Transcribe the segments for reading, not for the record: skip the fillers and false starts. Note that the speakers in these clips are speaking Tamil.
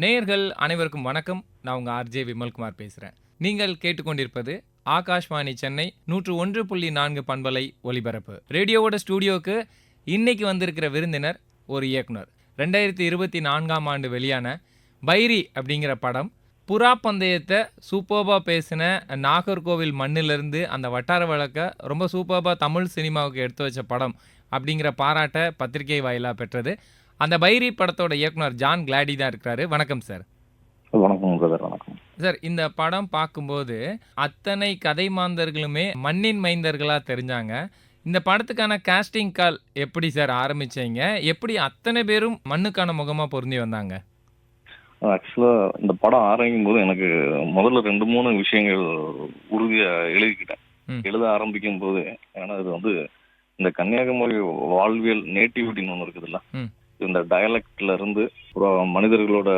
நேயர்கள் அனைவருக்கும் வணக்கம். நான் உங்கள் ஆர்ஜே விமல்குமார் பேசுகிறேன். நீங்கள் கேட்டுக்கொண்டிருப்பது ஆகாஷ்வாணி சென்னை 101.4 பண்பலை ஒலிபரப்பு. ரேடியோவோட ஸ்டூடியோவுக்கு இன்னைக்கு வந்திருக்கிற விருந்தினர் ஒரு இயக்குனர். 2024ஆம் ஆண்டு வெளியான பைரி அப்படிங்கிற படம் புறா பந்தயத்தை சூப்பர்பாக பேசின நாகர்கோவில் மண்ணிலிருந்து அந்த வட்டார வழக்கை ரொம்ப சூப்பர்பாக தமிழ் சினிமாவுக்கு எடுத்து வச்ச படம் அப்படிங்கிற பாராட்டை பத்திரிகை வாயிலாக பெற்றது. அந்த பைரி படத்தோட இயக்குனர் ஜான் கிளாடி தான் இருக்கிறாரு. வணக்கம் சார். வணக்கம் பிரதர். வணக்கம் சார். இந்த படம் பார்க்கும்போது அத்தனை கதை மாந்தர்களுமே மண்ணின் மைந்தர்களாக தெரிஞ்சாங்க. இந்த படத்துக்கான காஸ்டிங் கால் எப்படி சார் ஆரம்பிச்சீங்க? எப்படி அத்தனை பேரும் மண்ணுக்கான முகமா பொருந்தி வந்தாங்க? ஆக்சுவலா இந்த படம் ஆரம்பிக்கும் போது எனக்கு முதல்ல 2-3 விஷயங்கள் உறுதியா எழுதிக்கிட்டேன். எழுத ஆரம்பிக்கும் போது ஏன்னா இது வந்து இந்த கன்னியாகுமரி வாழ்வியல் நேட்டிவிட்டின்னு ஒன்று இருக்குதுல்ல, இந்த டயலக்ட்ல இருந்து மனிதர்களோட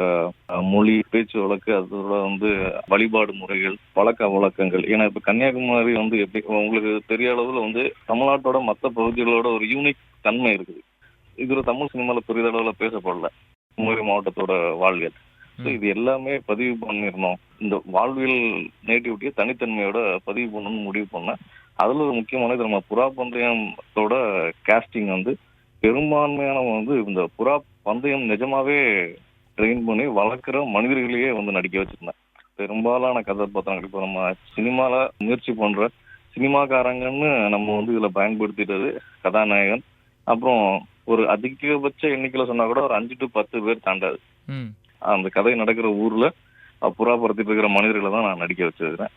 மொழி, பேச்சு வழக்கு, அதோட வந்து வழிபாடு முறைகள், பழக்க வழக்கங்கள். ஏன்னா இப்ப கன்னியாகுமரி வந்து எப்படி உங்களுக்கு தெரிய அளவுல வந்து தமிழ்நாட்டோட மற்ற பகுதிகளோட ஒரு யூனிக் தன்மை இருக்குது. இது ஒரு தமிழ் சினிமால பெரிதளவுல பேசப்படல. குமரி மாவட்டத்தோட வாழ்வியல் இது எல்லாமே பதிவு பண்ணிருந்தோம். இந்த வாழ்வியல் நேட்டிவிட்டியை தனித்தன்மையோட பதிவு பண்ணணும்னு முடிவு பண்ணேன். அதுல ஒரு முக்கியமானது நம்ம புறா பந்தயத்தோட காஸ்டிங் வந்து பெரும்பான்மையான வந்து இந்த புறா பந்தயம் நிஜமாவே ட்ரெயின் பண்ணி வளர்க்குற மனிதர்களையே வந்து நடிக்க வச்சிருந்தேன். பெரும்பாலான கதாபாத்திரங்கள் இப்போ நம்ம சினிமால முயற்சி பண்ற சினிமாக்காரங்கன்னு நம்ம வந்து இதுல பயன்படுத்திட்டது கதாநாயகன். அப்புறம் ஒரு அதிகபட்ச எண்ணிக்கையில சொன்னா கூட ஒரு 5 to 10 பேர் தாண்டாது. அந்த கதை நடக்கிற ஊர்ல புறா பறத்திட்டு இருக்கிற மனிதர்களை தான் நான் நடிக்க வச்சிருக்கிறேன்.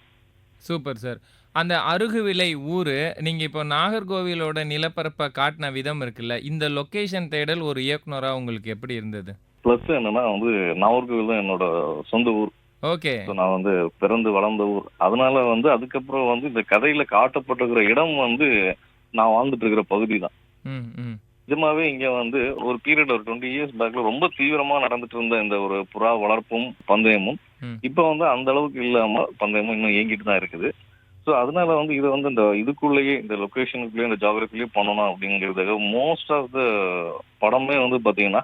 Super sir. அந்த அருகுவிலை ஊரு நீங்க இப்போ நாகர்கோவிலோட நிலப்பரப்பை காட்டின விதம் இருக்குல்ல, இந்த லொகேஷன் தேடல் ஒரு இயக்குனரா உங்களுக்கு எப்படி இருந்தது? பிளஸ் என்னன்னா வந்து நாகர்கோவில் தான் என்னோட சொந்த ஊர். ஓகே. நான் வந்து பிறந்து வளர்ந்த ஊர். அதனால வந்து அதுக்கப்புறம் வந்து இந்த கதையில காட்டப்பட்டிருக்கிற இடம் வந்து நான் வாழ்ந்துட்டு இருக்கிற பகுதி தான். நிஜமாவே இங்க வந்து ஒரு பீரியட் ஒரு 20 years பேக்ல ரொம்ப தீவிரமா நடந்துட்டு இருந்த இந்த ஒரு புறா வளர்ப்பும் பந்தயமும் இப்ப வந்து அந்த அளவுக்கு இல்லாம பந்தயமும் இன்னும் இயங்கிட்டு தான் இருக்குது. ஸோ அதனால வந்து இதை வந்து இந்த இதுக்குள்ளேயே இந்த லொக்கேஷனுக்குள்ளேயே இந்த ஜாகிரபிலேயே பண்ணணும் அப்படிங்கிறதுக்காக மோஸ்ட் ஆஃப் த படமே வந்து பாத்தீங்கன்னா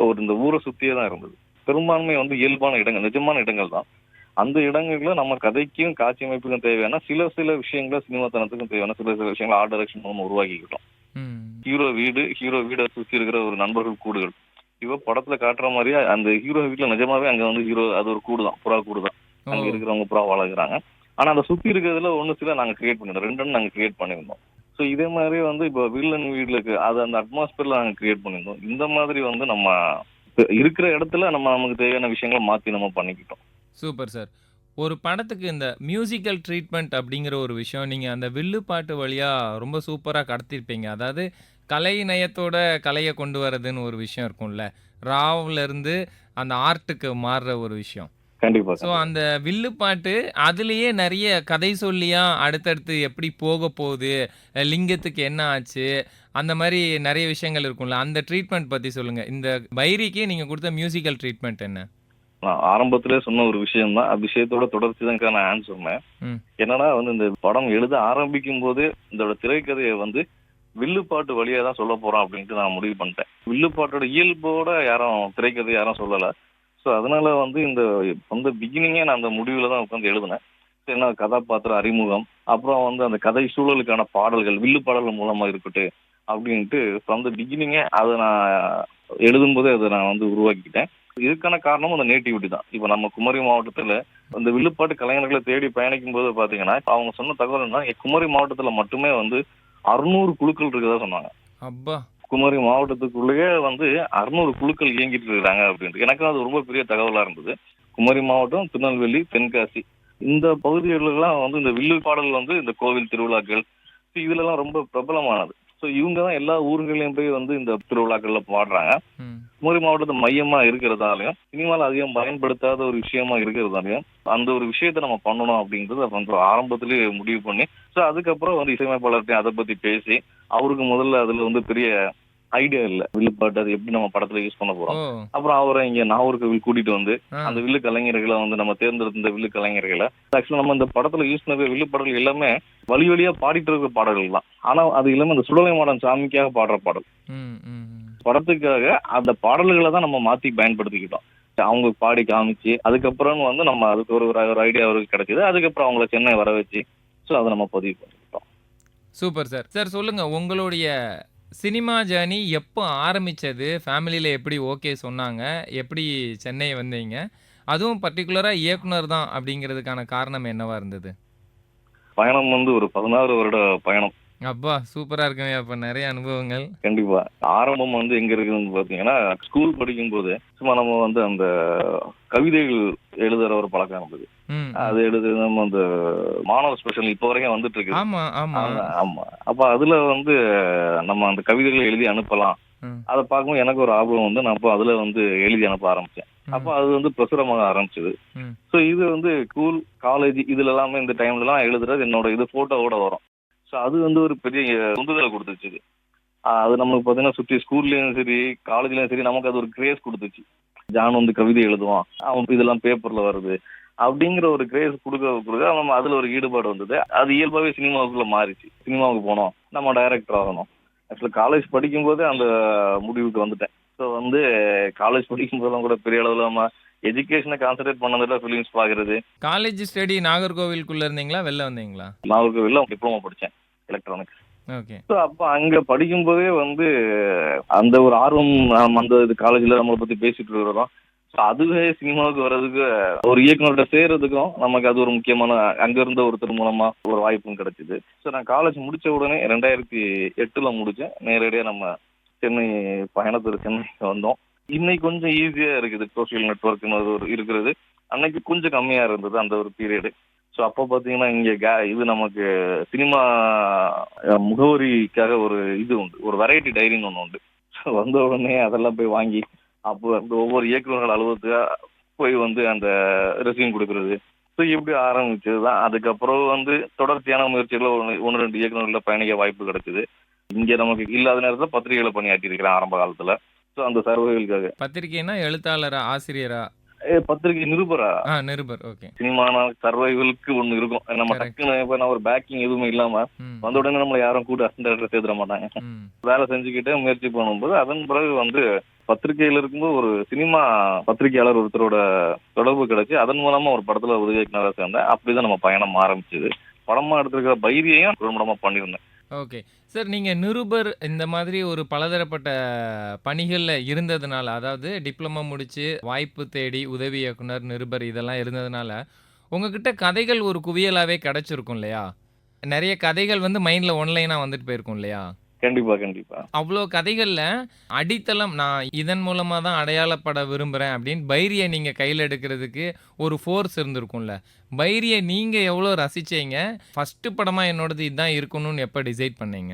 ஒரு இந்த ஊரை சுத்தியே தான் இருந்தது. பெரும்பான்மை வந்து இயல்பான இடங்கள், நிஜமான இடங்கள் தான். அந்த இடங்கள்ல நம்ம கதைக்கும் காட்சி அமைப்புக்கும் தேவையான சில விஷயங்கள சினிமாத்தனத்துக்கும் தேவையான சில விஷயங்கள் ஆர்ட் டைரக்ஷன் ஒன்று உருவாக்கிக்கிட்டோம். ஹீரோ வீடை சுத்தி இருக்கிற ஒரு நண்பர்கள் கூடுகள். இவ படத்துல காட்டுற மாதிரியே அந்த ஹீரோ வீட்டுல நிஜமாவே அங்க வந்து ஹீரோ அது ஒரு கூடு தான், புறா கூடு தான். அங்க இருக்கிறவங்க புறா வளர்க்குறாங்க. ஆனா அந்த சுத்தி இருக்கிறதுல ஒண்ணு சில நாங்க கிரியேட் பண்ணிருந்தோம், 2 நாங்க கிரியேட் பண்ணியிருந்தோம். ஸோ இதே மாதிரி வந்து இப்போ வில்லன் வீட்டுக்கு அது அந்த அட்மாஸ்பியர்ல நாங்க கிரியேட் பண்ணியிருந்தோம். இந்த மாதிரி வந்து நம்ம இருக்கிற இடத்துல நமக்கு தேவையான விஷயங்களை மாத்தி நம்ம பண்ணிக்கிட்டோம். Super sir. ஒரு படத்துக்கு இந்த மியூசிக்கல் ட்ரீட்மெண்ட் அப்படிங்கிற ஒரு விஷயம் நீங்கள் அந்த வில்லு பாட்டு வழியாக ரொம்ப சூப்பராக கடத்திருப்பீங்க. அதாவது கலை நயத்தோட கலையை கொண்டு வரதுன்னு ஒரு விஷயம் இருக்கும்ல, ராவ்லேருந்து அந்த ஆர்ட்டுக்கு மாறுற ஒரு விஷயம். கண்டிப்பா. ஸோ அந்த வில்லு பாட்டு அதுலேயே நிறைய கதை சொல்லியா அடுத்தடுத்து எப்படி போக போகுது, லிங்கத்துக்கு என்ன ஆச்சு, அந்த மாதிரி நிறைய விஷயங்கள் இருக்கும்ல. அந்த ட்ரீட்மெண்ட் பற்றி சொல்லுங்கள். இந்த பைரிக்கு நீங்கள் கொடுத்த மியூசிக்கல் ட்ரீட்மெண்ட் என்ன? நான் ஆரம்பத்திலே சொன்ன ஒரு விஷயம் தான், அந்த விஷயத்தோட தொடர்ச்சி தான் நான் சொன்னேன். என்னன்னா வந்து இந்த படம் எழுத ஆரம்பிக்கும் போது இதோட திரைக்கதையை வந்து வில்லுப்பாட்டு வழியா தான் சொல்ல போறோம் அப்படின்ட்டு நான் முடிவு பண்ணிட்டேன். வில்லுப்பாட்டோட இயல்போட திரைக்கதை யாரும் சொல்லல. ஸோ அதனால வந்து இந்த வந்து பிகினிங்கே நான் அந்த முடிவுல தான் உட்காந்து எழுதினேன். என்ன கதாபாத்திர அறிமுகம், அப்புறம் வந்து அந்த கதை சூழலுக்கான பாடல்கள் வில்லு பாடல்கள் மூலமா இருக்கட்டும் அப்படின்ட்டு ஃப்ரம் த பிகினிங்கே அதை நான் எழுதும்போதே அதை நான் வந்து உருவாக்கிட்டேன். இதுக்கான காரணமும் அந்த நேட்டிவிட்டி தான். இப்ப நம்ம குமரி மாவட்டத்துல இந்த வில்லுப்பாட்டு கலைஞர்களை தேடி பயணிக்கும் போது பாத்தீங்கன்னா அவங்க சொன்ன தகவல் என்ன, குமரி மாவட்டத்துல மட்டுமே வந்து 600 குழுக்கள் இருக்கிறதா சொன்னாங்க. அப்பா, குமரி மாவட்டத்துக்குள்ளேயே வந்து 600 குழுக்கள் இயங்கிட்டு இருக்கிறாங்க அப்படின்ட்டு எனக்கும் அது ரொம்ப பெரிய தகவலா இருந்தது. குமரி மாவட்டம், திருநெல்வேலி, தென்காசி இந்த பகுதிகளெல்லாம் வந்து இந்த வில்லு பாடல் வந்து இந்த கோவில் திருவிழாக்கள் இதுல எல்லாம் ரொம்ப பிரபலமானது. ஸோ இவங்க தான் எல்லா ஊர்களையும் போய் வந்து இந்த திருவிழாக்கள்ல பாடுறாங்க. குமரி மாவட்டத்தை மையமா இருக்கிறதாலையும் சினிமாவில் அதிகம் பயன்படுத்தாத ஒரு விஷயமா இருக்கிறதாலையும் அந்த ஒரு விஷயத்த நம்ம பண்ணணும் அப்படிங்கிறது கொஞ்சம் ஆரம்பத்திலேயே முடிவு பண்ணி, ஸோ அதுக்கப்புறம் வந்து இசையமைப்பாளர்கிட்டையும் அதை பத்தி பேசி, அவருக்கு முதல்ல அதுல வந்து பெரிய ஐடியா இல்ல வில்லுப்பாட்டு அது எப்படி நம்ம படத்துல யூஸ் பண்ண போறோம். அப்புறம் அவரை இங்க நாகர்கோவில் கூட்டிட்டு வந்து அந்த வில்லு கலைஞர்களை வந்து நம்ம தேர்ந்தெடுத்த வில்லு கலைஞர்களை ஆக்சுவலா நம்ம இந்த படத்துல யூஸ் பண்ண வில்லு பாடல்கள் எல்லாமே வழி வழியா பாடிட்டு இருக்கிற பாடல்கள் தான். ஆனா அது இல்லாம அந்த சுடலை மாடன் சாமிக்காக பாடுற பாடல். படத்துக்காக அந்த பாடல்களை தான் நம்ம மாத்தி பயன்படுத்திக்கிட்டோம். அவங்க பாடி காமிச்சு அதுக்கப்புறம் வந்து நம்ம அதுக்கு ஒரு ஐடியா அவருக்கு கிடைச்சது. அதுக்கப்புறம் அவங்கள சென்னை வர வச்சு ஸோ அதை நம்ம பதிவு பண்ணிக்கிட்டோம். Super sir. சார் சொல்லுங்க, உங்களுடைய சினிமா ஜர்னி எப்போ ஆரம்பிச்சது? ஃபேமிலியில எப்படி ஓகே சொன்னாங்க? எப்படி சென்னை வந்தீங்க? அதுவும் பர்ட்டிகுலரா இயக்குனர் தான் அப்படிங்கிறதுக்கான காரணம் என்னவா இருந்தது? பயணம் வந்து ஒரு 16 வருட பயணம். அப்பா! சூப்பரா இருக்குங்க. அப்ப நெறைய அனுபவங்கள். கண்டிப்பா. ஆரம்பம் வந்து எங்க இருக்குதுன்னு பார்த்தீங்கன்னா, ஸ்கூல் படிக்கும்போது சும்மா நம்ம வந்து அந்த கவிதைகள் எழுதுற ஒரு பழக்கம் இருந்தது. ம். அது எழுது நம்ம அந்த மாணவர் ஸ்பெஷல் இப்போ வரைக்கும் வந்துட்டு இருக்குது. ஆமா, ஆமா. ஆமா. அப்ப அதுல வந்து நம்ம அந்த கவிதைகளை எழுதி அனுப்பலாம். ம். அத பார்க்கும்போது எனக்கு ஒரு ஆர்வம் வந்து நான் அப்போ அதுல வந்து எழுதி அனுப்ப ஆரம்பிச்சேன். அப்ப அது வந்து பிரசுரமாக ஆரம்பிச்சது. ம். ஸோ இது வந்து ஸ்கூல், காலேஜ் இதுல எல்லாமே இந்த டைம்லலாம் எழுதுறது என்னோட இது ஃபோட்டோவோட வரும். ஸோ அது வந்து ஒரு பெரிய உந்துதலை கொடுத்துச்சு. அது நமக்கு பார்த்தீங்கன்னா சுற்றி ஸ்கூல்லையும் சரி, காலேஜ்லயும் சரி நமக்கு அது ஒரு கிரேஸ் கொடுத்துச்சு. ஜான் வந்து கவிதை எழுதுவான், அவன் இதெல்லாம் பேப்பர்ல வருது அப்படிங்கிற ஒரு கிரேஸ் கொடுக்க நம்ம அதுல ஒரு ஈடுபாடு வந்தது. அது இயல்பாகவே சினிமாவுக்குள்ள மாறிச்சு. சினிமாவுக்கு போனோம், நம்ம டைரக்டர் ஆகணும். ஆக்சுவலாக காலேஜ் படிக்கும்போது அந்த முடிவுக்கு வந்துட்டேன். ஸோ வந்து காலேஜ் படிக்கும்போதெல்லாம் கூட பெரிய அளவில் நம்ம எஜுகேஷனை கான்சென்ட்ரேட் பண்ணதில்ல, ஃபிலிம்ஸ் பார்க்கறது. காலேஜ் ஸ்டடி நாகர்கோவிலுக்குள்ள இருந்தீங்களா? வெளில வந்தீங்களா? நாகர்கோவில்ல டிப்ளமோ படித்தேன் எலக்ட்ரானிக்ஸ். ஓகே. ஸோ அப்போ அங்கே படிக்கும்போதே வந்து அந்த ஒரு ஆர்வம் அந்த இது காலேஜில் நம்மளை பற்றி பேசிட்டு இருக்கிறோம். ஸோ அதுவே சினிமாவுக்கு வர்றதுக்கு ஒரு இயக்குனர்கிட்ட சேர்றதுக்கும் நமக்கு அது ஒரு முக்கியமான அங்கே இருந்த ஒருத்தர் மூலமாக ஒரு வாய்ப்பும் கிடைச்சிது. ஸோ நான் காலேஜ் முடித்த உடனே 2008 முடித்தேன். நேரடியாக நம்ம சென்னை பயணத்தில் சென்னைக்கு வந்தோம். இன்னைக்கு கொஞ்சம் ஈஸியாக இருக்குது, சோஷியல் நெட்ஒர்க்னு ஒரு இருக்கிறது. அன்னைக்கு கொஞ்சம் கம்மியாக இருந்தது அந்த ஒரு பீரியடு. ஸோ அப்போ பார்த்தீங்கன்னா இங்கே இது நமக்கு சினிமா முகவரிக்காக ஒரு இது உண்டு, ஒரு வெரைட்டி டைரின்னு ஒன்று உண்டு. ஸோ வந்த உடனே அதெல்லாம் போய் வாங்கி அப்போ அந்த ஒவ்வொரு இயக்குநர்கள் அலுவலகத்துக்காக போய் வந்து அந்த ரெஸ்யூம் கொடுக்குறது. ஸோ இப்படி ஆரம்பிச்சது தான். அதுக்கப்புறம் வந்து தொடர்ச்சியான முயற்சிகளை ஒன்று ரெண்டு இயக்குநர்களை பயணிக்க வாய்ப்பு கிடைச்சிது. இங்கே நமக்கு இல்லாத நேரத்தில் பத்திரிகைகளை பணியாற்றியிருக்கிறேன் ஆரம்ப காலத்தில். ஸோ அந்த சர்வைகளுக்காக. பத்திரிகைனா எழுத்தாளரா, ஆசிரியரா? பத்திரிகை நிருபரா. நிருபர். ஓகே. சினிமான சர்வைவலுக்கு ஒண்ணு இருக்கும். நம்ம Correct. டக்குன்னு இப்ப நான் ஒரு பேக்கிங் எதுவுமே இல்லாம ம். வந்த உடனே நம்மள யாரும் கூட அசிஸ்டன்ட் சேர்த்துட மாட்டாங்க. ம். வேலை செஞ்சுக்கிட்டே முயற்சி பண்ணும்போது அதன் பிறகு வந்து பத்திரிகையில இருக்கும்போது ஒரு சினிமா பத்திரிகையாளர் ஒருத்தரோட தொடர்பு கிடைச்சு அதன் மூலமா ஒரு படத்துல உதவி இயக்குனராக சேர்ந்தேன். அப்படிதான் நம்ம பயணம் ஆரம்பிச்சது. படமா எடுத்திருக்கிற பைரியையும் குடும்பமா பண்ணியிருந்தேன். ஓகே. சார், நீங்க நிருபர் இந்த மாதிரி ஒரு பலதரப்பட்ட பணிகள்ல இருந்ததுனால, அதாவது டிப்ளமோ முடிச்சு வாய்ப்பு தேடி உதவி இயக்குனர், நிருபர் இதெல்லாம் இருந்ததுனால, உங்ககிட்ட கதைகள் ஒரு குவியலாவே கிடைச்சிருக்கும் இல்லையா? நெறைய கதைகள் வந்து மைண்ட்ல ஒன்லைனா வந்துட்டு போயிருக்கும் இல்லையா? கண்டிப்பா, கண்டிப்பா. அவ்ளோ கதைகள்ல அடித்தளம் நான் இதன் மூலமா தான் அடையாளப்பட விரும்புறேன் அப்படின்னு பைரிய நீங்க கையில எடுக்கிறதுக்கு ஒரு ஃபோர்ஸ் இருந்திருக்கும்ல. பைரிய நீங்க எவ்வளோ ரசிச்சீங்க? ஃபர்ஸ்ட் படமா என்னோடது இதான் இருக்கணும்னு எப்ப டிசைட் பண்ணீங்க?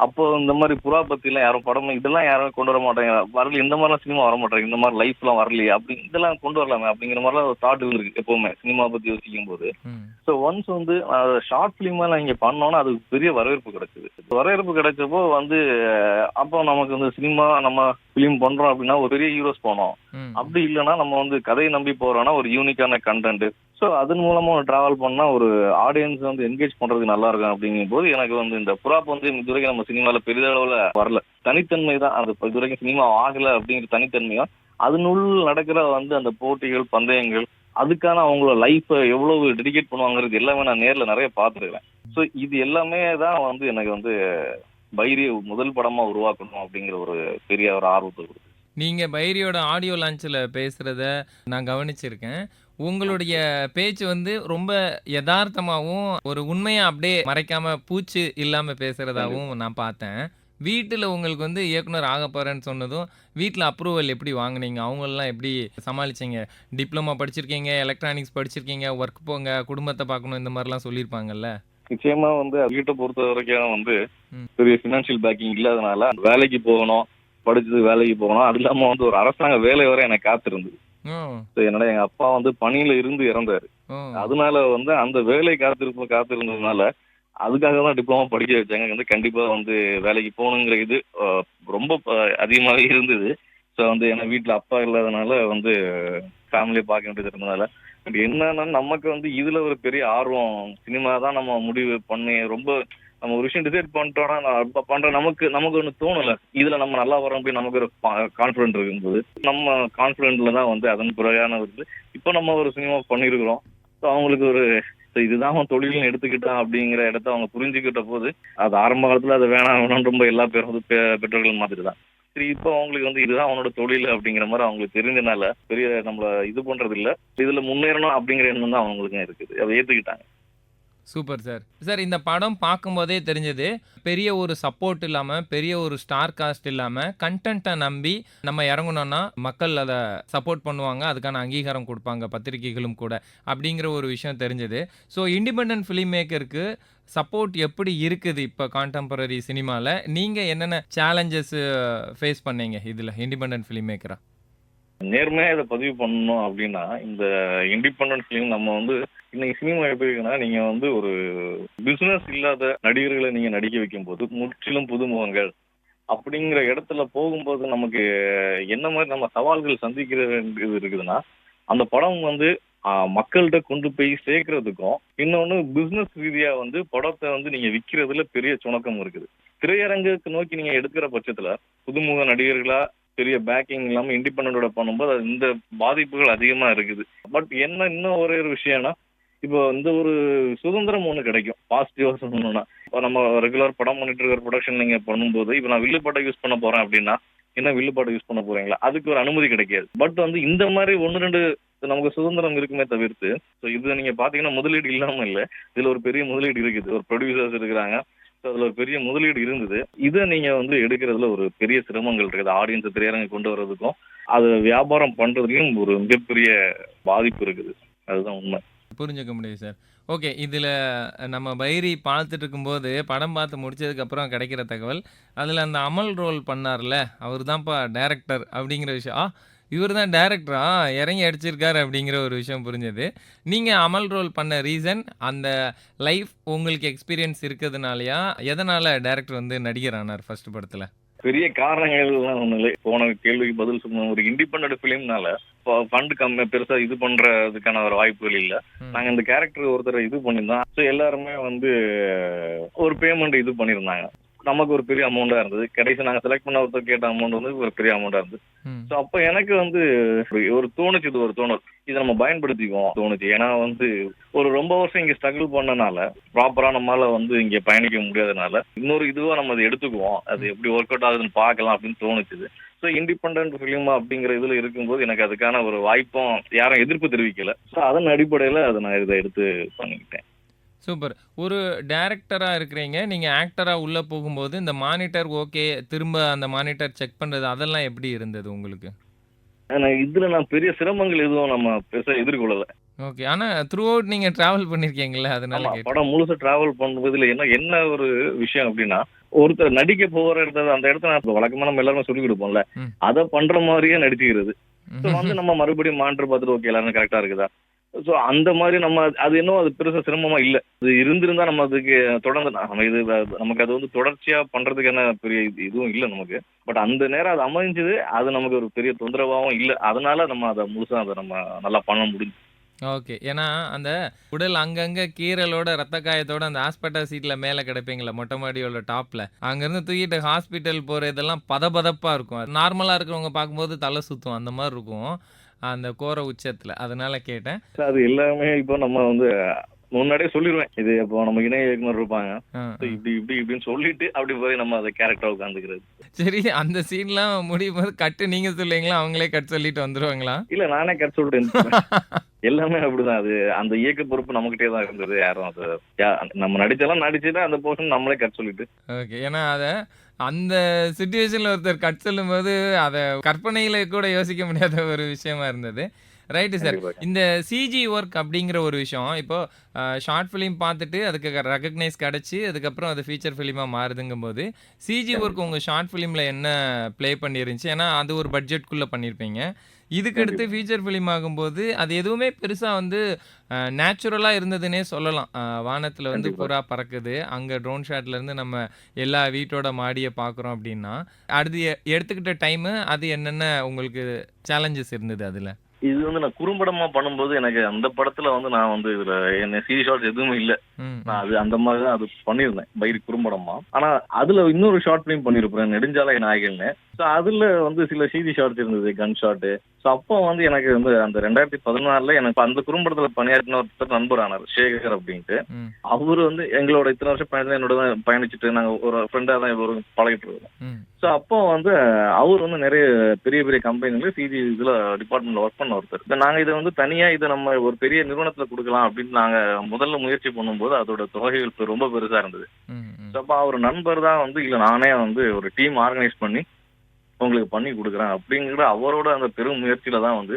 அப்போ இந்த மாதிரி புறா பத்திலாம் யாரும் படம் இதெல்லாம் யாரும் கொண்டு வர மாட்டாங்க. வரல இந்த மாதிரிலாம் சினிமா வர மாட்டாங்க. இந்த மாதிரி லைஃப்லாம் வரலையே அப்படி இதெல்லாம் கொண்டு வரலாமே அப்படிங்கிற மாதிரிலாம் ஒரு தாட் இருக்கு எப்பவுமே சினிமா பத்தி யோசிக்கும் போது. ம். ஸோ ஒன்ஸ் வந்து ஷார்ட் ஃபிலிமா நான் இங்கே பண்ணோன்னா அதுக்கு பெரிய வரவேற்பு கிடைச்சது. வரவேற்பு கிடைச்சப்போ வந்து அப்போ நமக்கு வந்து சினிமா நம்ம ஃபிலிம் பண்றோம் அப்படின்னா ஒரு பெரிய ஹீரோஸ் போனோம். ம். அப்படி இல்லைன்னா நம்ம வந்து கதையை நம்பி போறோம்னா ஒரு யூனிக்கான கண்டென்ட். ஸோ அதன் மூலமா டிராவல் பண்ணா ஒரு ஆடியன்ஸ் வந்து என்கேஜ் பண்றதுக்கு நல்லா இருக்கும் அப்படிங்கும் போது எனக்கு வந்து இந்த புறாப் வந்து இதுவரைக்கும் நம்ம சினிமாவில் பெரிதளவில் வரல. தனித்தன்மை தான் அது இதுவரைக்கும் சினிமா ஆகலை அப்படிங்கிற தனித்தன்மையும் அதனுள் நடக்கிற வந்து அந்த போட்டிகள், பந்தயங்கள், அதுக்கான அவங்களோட லைஃப்பை எவ்வளவு டெடிகேட் பண்ணுவாங்கிறது எல்லாமே நான் நேரில் நிறைய பார்த்துருக்கேன். ஸோ இது எல்லாமே தான் வந்து எனக்கு வந்து பைரிய முதல் படமா உருவாக்கணும் அப்படிங்கிற ஒரு பெரிய ஒரு ஆர்வத்தை கொடுத்து. நீங்க பைரியோட ஆடியோ லான்ச்ல பேசுறத நான் கவனிச்சிருக்கேன். உங்களுடைய பேச்சு வந்து ரொம்ப எதார்த்தமாவும், ஒரு உண்மையா அப்படியே மறைக்காம பூச்சு இல்லாம பேசுறதாவும் நான் பார்த்தேன். வீட்டுல உங்களுக்கு வந்து இயக்குனர் ஆகப் போறேன்னு சொன்னதும், வீட்ல அப்ரூவல் எப்படி வாங்குனீங்க? அவங்களலாம் எப்படி சமாளிச்சீங்க? டிப்ளமோ படிச்சிருக்கீங்க, எலக்ட்ரானிக்ஸ் படிச்சிருக்கீங்க, ஒர்க் போங்க, குடும்பத்த பார்க்கணும் இந்த மாரிலாம் சொல்லியிருப்பாங்கல்ல? நிச்சயமா வந்து வீட்டை பொறுத்த வரைக்கும் வந்து ம். பெரிய ஃபினான்ஷியல் பேக்கிங் இல்லாதனால வேலைக்கு போகணும், படிச்சது வேலைக்கு போகணும். அது இல்லாம வந்து ஒரு அரசாங்க வேலை வரை எனக்கு காத்திருந்தது. ஓ! என்னோட எங்க அப்பா வந்து பணியில இருந்து இறந்தாரு. ஓ! அதனால வந்து அந்த வேலை காத்திருந்ததுனால அதுக்காக தான் டிப்ளமோ படிக்க வச்சாங்க. வந்து கண்டிப்பா வந்து வேலைக்கு போகணுங்கிற இது ரொம்ப அதிகமாகவே இருந்தது. ஸோ வந்து ஏன்னா வீட்டில் அப்பா இல்லாதனால வந்து ஃபேமிலியை பார்க்க வேண்டியது இருந்ததுனால பட் என்னன்னா நமக்கு வந்து இதுல ஒரு பெரிய ஆர்வம். சினிமா தான் நம்ம முடிவு பண்ணி ரொம்ப நம்ம ஒரு விஷயம் டிசைட் பண்ணிட்டோம்னா நான் இப்ப பண்றேன், நமக்கு ஒண்ணு தோணல, இதுல நம்ம நல்லா வரோம் அப்படின்னு நமக்கு ஒரு கான்பிடன்ட் இருக்கும்போது நம்ம கான்பிடன்ட்ல தான் வந்து அதன் பிறகான வந்து இப்போ நம்ம ஒரு சினிமா பண்ணிருக்கிறோம். ஸோ அவங்களுக்கு ஒரு இதுதான் அவன் தொழில்னு எடுத்துக்கிட்டான் அப்படிங்கிற இடத்த அவங்க புரிஞ்சுக்கிட்ட போது அது ஆரம்ப காலத்துல அது வேணாம் வேணும்னு ரொம்ப எல்லா பேரும் வந்து பெற்றோர்கள் மாதிரி தான். சரி, இப்போ அவங்களுக்கு வந்து இதுதான் அவனோட தொழில் அப்படிங்கிற மாதிரி அவங்களுக்கு தெரிஞ்சனால பெரிய நம்மள இது பண்றது இல்ல, இதுல முன்னேறணும் அப்படிங்கிற எண்ணம் தான் அவங்களுக்கும் இருக்குது, அதை ஏத்துக்கிட்டாங்க. Super sir. சார் இந்த படம் பார்க்கும்போதே தெரிஞ்சது, பெரிய ஒரு சப்போர்ட் இல்லாம, பெரிய ஒரு ஸ்டார் காஸ்ட் இல்லாம, கன்டென்ட்ட நம்பி நம்ம இறங்குனோம்னா, மக்கள் அத சப்போர்ட் பண்ணுவாங்க. அதுக்கான அங்கீகாரம் குடுப்பாங்க, பத்திரிகைகளும் கூட. அப்படிங்கிற ஒரு விஷயம் தெரிஞ்சது. ஸோ இண்டிபெண்டன்ட் ஃபில்ம் மேக்கருக்கு சப்போர்ட் எப்படி இருக்குது இப்ப கான்டெம்பரரி சினிமால? நீங்க என்னென்ன சேலஞ்சஸ் ஃபேஸ் பண்ணீங்க இதுல இண்டிபெண்டன்ட் ஃபில்ம் மேக்கரா? நேர்மையா இதை பதிவு பண்ணணும் அப்படின்னா, இந்த இண்டிபெண்டன்ட் ஃபிலிம் நம்ம வந்து இன்னைக்கு சினிமா எப்படி இருக்குன்னா, நீங்க வந்து ஒரு பிசினஸ் இல்லாத நடிகர்களை நீங்க நடிக்க வைக்கும்போது முற்றிலும் புதுமுகங்கள் அப்படிங்கிற இடத்துல போகும்போது நமக்கு என்ன மாதிரி நம்ம சவால்கள் சந்திக்கிற வேண்டியது இருக்குதுன்னா, அந்த படம் வந்து மக்கள்கிட்ட கொண்டு போய் சேர்க்கறதுக்கும், இன்னொன்னு பிசினஸ் ரீதியா வந்து படத்தை வந்து நீங்க விற்கிறதுல பெரிய சுணக்கம் இருக்குது. திரையரங்குக்கு நோக்கி நீங்க எடுக்கிற பட்சத்துல புதுமுக நடிகர்களா பெரிய பேக்கிங் இல்லாம இண்டிபெண்டோட பண்ணும்போது அது இந்த பாதிப்புகள் அதிகமா இருக்குது. பட் என்ன இன்னும் ஒரே ஒரு விஷயம்னா, இப்போ இந்த ஒரு சுதந்திரம் ஒண்ணு கிடைக்கும். பாசிட்டிவா சொல்லணும்னா, இப்போ நம்ம ரெகுலர் படம் பண்ணிட்டு இருக்கிற ப்ரொடக்ஷன் நீங்க பண்ணும்போது, இப்போ நான் வில்லு படம் யூஸ் பண்ண போறேன் அப்படின்னா, என்ன வில்லு படம் யூஸ் பண்ண போறீங்களா, அதுக்கு ஒரு அனுமதி கிடைக்காது. பட் வந்து இந்த மாதிரி ஒன்று ரெண்டு நமக்கு சுதந்திரம் இருக்குமே தவிர்த்து, ஸோ இது நீங்க பாத்தீங்கன்னா முதலீடு இல்லாம இல்ல, இதுல ஒரு பெரிய முதலீடு இருக்குது, ஒரு ப்ரொடியூசர்ஸ் இருக்கிறாங்க, அதுல ஒரு பெரிய முதலீடு இருந்தது. இதை நீங்க வந்து எடுக்கிறதுல ஒரு பெரிய சிரமங்கள் இருக்குது. ஆடியன்ஸ் திரையரங்கு கொண்டு வர்றதுக்கும் அது வியாபாரம் பண்றதுலயும் ஒரு மிகப்பெரிய பாதிப்பு இருக்குது. அதுதான் உண்மை. புரிஞ்சுக்க முடியுது சார். ஓகே. இதில நம்ம பைரி பார்த்துட்டு இருக்கும்போது, படம் பார்த்து முடிச்சதுக்கப்புறம் கிடைக்கிற தகவல், அதில அந்த அமல் ரோல் பண்ணார்ல, அவரு தான்ப்பா டைரக்டர் அப்படிங்கிற விஷயம். இவரு தான் டைரக்டரா? இறங்கி அடிச்சிருக்காரு அப்படிங்கிற ஒரு விஷயம் புரிஞ்சது. நீங்க அமல் ரோல் பண்ண ரீசன், அந்த லைஃப் உங்களுக்கு எக்ஸ்பீரியன்ஸ் இருக்கிறதுனாலயா? எதனால டைரக்டர் வந்து நடிகர் ஆனார் ஃபர்ஸ்ட் படத்துல? பெரிய காரணங்கள்லாம் ஒண்ணும் இல்லை. போன கேள்விக்கு பதில் சொன்ன ஒரு இண்டிபெண்டன்ட் ஃபிலிம்னால ஃபண்ட் கம்மி பெருசா இது பண்றதுக்கான ஒரு வாய்ப்புகள் இல்ல. நாங்க இந்த கேரக்டர் ஒருத்தர் இது பண்ணியிருந்தோம். ஸோ எல்லாருமே வந்து ஒரு பேமெண்ட் இது பண்ணியிருந்தாங்க. நமக்கு ஒரு பெரிய அமௌண்டா இருந்தது. கடைசி நாங்க செலக்ட் பண்ண ஒருத்தர் கேட்ட அமௌண்ட் வந்து ஒரு பெரிய அமௌண்டா இருந்தது. ஸோ அப்ப எனக்கு வந்து ஒரு தோணுச்சு, இது ஒரு தோணல், இதை நம்ம பயன்படுத்திக்குவோம் தோணுச்சு. ஏன்னா வந்து ஒரு ரொம்ப வருஷம் இங்க ஸ்ட்ரகிள் பண்ணனால ப்ராப்பரா நம்மளால வந்து இங்க பயணிக்க முடியாதனால இன்னொரு இதுவா நம்ம அதை எடுத்துக்குவோம், அது எப்படி ஒர்க் அவுட் ஆகுதுன்னு பார்க்கலாம் அப்படின்னு தோணுச்சு. ஸோ இண்டிபெண்டன்ட் ஃபிலிமா அப்படிங்கிற இதுல இருக்கும்போது எனக்கு அதுக்கான ஒரு வாய்ப்பும் யாரும் எதிர்ப்பு தெரிவிக்கல. ஸோ அதன் அடிப்படையில அதை நான் இதை எடுத்து பண்ணிக்கிட்டேன். சூப்பர். ஒரு டைரக்டரா இருக்கிறீங்க. நீங்க ஆக்டரா உள்ள போகும்போது, இந்த மானிட்டர் ஓகே, திரும்ப அந்த மானிட்டர் செக் பண்றது அதெல்லாம் எப்படி இருந்தது உங்களுக்கு? இதுல நான் பெரிய சிரமங்கள் எதுவும் நம்ம பெருசா எதிர்கொள்ளல. ஓகே. ஆனா த்ரூ அவுட் நீங்க டிராவல் பண்ணியிருக்கீங்கல்ல, அதனால ஆமா, கேட்டேன். படம் முழுசா டிராவல் பண்ணுறதுல என்ன ஒரு விஷயம் அப்படின்னா, ஒருத்தர் நடிக்க போற இடத்துல அந்த இடத்துல நான் வழக்கமா நம்ம எல்லாருமே சொல்லிக் கொடுப்போம்ல, ம். அதை பண்ற மாதிரியே நடிச்சுக்கிறது. ஸோ வந்து ம்ஹ்ம். நம்ம மறுபடியும் மானிட்டர் பார்த்துட்டு ஓகே எல்லாரும் கரெக்டா இருக்குதா, ஸோ அந்த மாதிரி நம்ம அது இன்னும் அது பெருசா சிரமமா இல்ல. அது இருந்திருந்தா நம்ம அதுக்கு தொடர்ந்து நம்ம இது நமக்கு அது வந்து தொடர்ச்சியா பண்றதுக்கான பெரிய இதுவும் இல்ல நமக்கு. பட் அந்த நேரம் அது அமைஞ்சது, அது நமக்கு ஒரு பெரிய தொந்தரவாகவும் இல்ல. அதனால நம்ம அதை முழுசா அதை நம்ம நல்லா பண்ண முடிஞ்சு. ஓகே. ஏன்னா, அந்த உடல் அங்கங்க கீறலோட, ரத்த காயத்தோட அந்த ஹாஸ்பிட்டல் சீட்ல மேல கிடப்பீங்கள்ல, மொட்டை மாடியோட டாப்ல. அங்கருந்து தூக்கிட்டு ஹாஸ்பிட்டல் போற இதெல்லாம் பதபதப்பா இருக்கும். நார்மலா இருக்கிறவங்க பார்க்கும்போது தல சுத்தும். அந்த மாரி இருக்கும். அந்த கோர உச்சத்துல. அதனால கேட்டேன். அது எல்லாமே இப்போ நம்ம வந்து முன்னாடியே சொல்லிடுவேன். இது இப்போ நம்ம இணை இயக்குனர் இருப்பாங்க, அ, So அ. இப்படி இப்படி இப்படின்னு சொல்லிட்டு அப்படி போய் நம்ம அதை கேரக்டரா உட்காந்துக்கிறது. சரி, அந்த சீன்லாம் முடியும்போது கட்டு நீங்க சொல்லுவீங்களா? அவங்களே கட் சொல்லிட்டு வந்துருவாங்களா? இல்ல நானே கட் சொல்லிட்டு இருந்துப்பேன். எல்லாமே அப்படிதான். அது அந்த இயக்க பொறுப்பு நம்மகிட்டே தான் இருந்தது. யாரும் அது நம்ம நடிச்சாலும் நடிச்சுட்டு அந்த போர்ஷன் நம்மளே கட் சொல்லிட்டு. ஓகே. ஏன்னா அந்த சிச்சுவேஷன்ல ஒருத்தர் கட் சொல்லும்போது, அத கற்பனையில கூட யோசிக்க முடியாத ஒரு விஷயமா இருந்தது. Right sir. கண்டிப்பா. இந்த சிஜி ஒர்க் அப்படிங்கிற ஒரு விஷயம், இப்போ ஷார்ட் ஃபிலிம் பார்த்துட்டு அதுக்கு ரெகக்னைஸ் கிடைச்சு, அதுக்கப்புறம் அது ஃபீச்சர் ஃபிலிமா மாறுதுங்கும்போது, சிஜி ஒர்க் உங்க ஷார்ட் ஃபிலிம்ல என்ன ப்ளே பண்ணியிருந்துச்சு? ஏன்னா, அது ஒரு பட்ஜெட்குள்ள பண்ணியிருப்பீங்க. இதுக்கடுத்து கண்டிப்பா. ஃபீச்சர் ஃபிலிம் ஆகும்போது, அது எதுவுமே பெருசா வந்து நேச்சுரலா இருந்ததுன்னே சொல்லலாம். வானத்துல வந்து கண்டிப்பா. புறா பறக்குது. அங்க ட்ரோன் ஷாட்லேருந்து நம்ம எல்லா வீட்டோட மாடிய பார்க்குறோம் அப்படின்னா, அடுத்து எடுத்துக்கிட்ட டைமு, அது என்னென்ன உங்களுக்கு சேலஞ்சஸ் இருந்தது அதுல? இது வந்து நான் குறும்படமா பண்ணும்போது எனக்கு அந்த படத்துல வந்து நான் வந்து இதுல என்ன சீரி ஷார்ட்ஸ் எதுவுமே இல்ல. நான் அது அந்த மாதிரி தான் அது பண்ணியிருந்தேன் பைரி குறும்படமா. ஆனா அதுல இன்னொரு ஷார்ட் ஃபிலிம் பண்ணியிருப்பேன் நெடுஞ்சாலை நாயகன்னு. ஸோ அதுல வந்து சில சீரி ஷார்ட்ஸ் இருந்தது, கன் ஷாட்டு. ஸோ அப்போ வந்து எனக்கு வந்து அந்த 2016 எனக்கு அந்த குறும்படத்துல பணியாற்றின ஒருத்தர் நண்பர் ஆனார், சேகர் அப்படின்ட்டு. அவரு வந்து எங்களோட இத்தனை வருஷம் பயணத்துல என்னோட தான் பயணிச்சுட்டு நாங்க ஒரு ஃப்ரெண்டா தான் ஒரு பழகிட்டு இருக்கோம். ஸோ அப்போ வந்து அவர் வந்து நிறைய பெரிய பெரிய கம்பெனில சிஜி இதுல டிபார்ட்மெண்ட்ல ஒர்க் பண்ண ஒருத்தர். நாங்க இதை வந்து தனியா இதை நம்ம ஒரு பெரிய நிறுவனத்துல கொடுக்கலாம் அப்படின்னு நாங்க முதல்ல முயற்சி பண்ணும்போது அதோட தொகைகள் ரொம்ப பெருசா இருந்தது. ஸோ அப்போ அவர் நண்பர் தான் வந்து இல்ல நானே வந்து ஒரு டீம் ஆர்கனைஸ் பண்ணி உங்களுக்கு பண்ணி கொடுக்குறேன் அப்படிங்கிற அவரோட அந்த பெரும் முயற்சியில தான் வந்து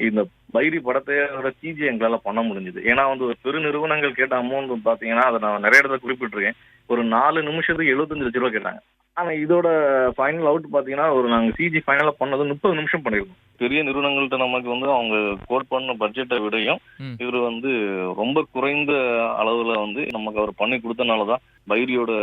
இந்த பைரி படத்தையோட சிஜி எங்களால பண்ண முடிஞ்சது. ஏன்னா வந்து ஒரு பெரு நிறுவனங்கள் கேட்ட அமௌண்ட் பாத்தீங்கன்னா அதை நான் நிறைய இடத்துல குறிப்பிட்டிருக்கேன். ஒரு 4 நிமிஷத்துக்கு 75 லட்ச ரூபா கேட்டாங்க. ஆனா இதோட ஃபைனல் அவுட் பாத்தீங்கன்னா ஒரு நாங்க சிஜி ஃபைனலா பண்ணது 30 நிமிஷம் பண்ணிருக்கோம். பெரிய நிறுவனங்கள்ட்ட நமக்கு வந்து அவங்க கோட் பண்ண பட்ஜெட்டை விடையும் இவர் வந்து ரொம்ப குறைந்த அளவுல வந்து நமக்கு அவர் பண்ணி கொடுத்தனாலதான் பைரியோட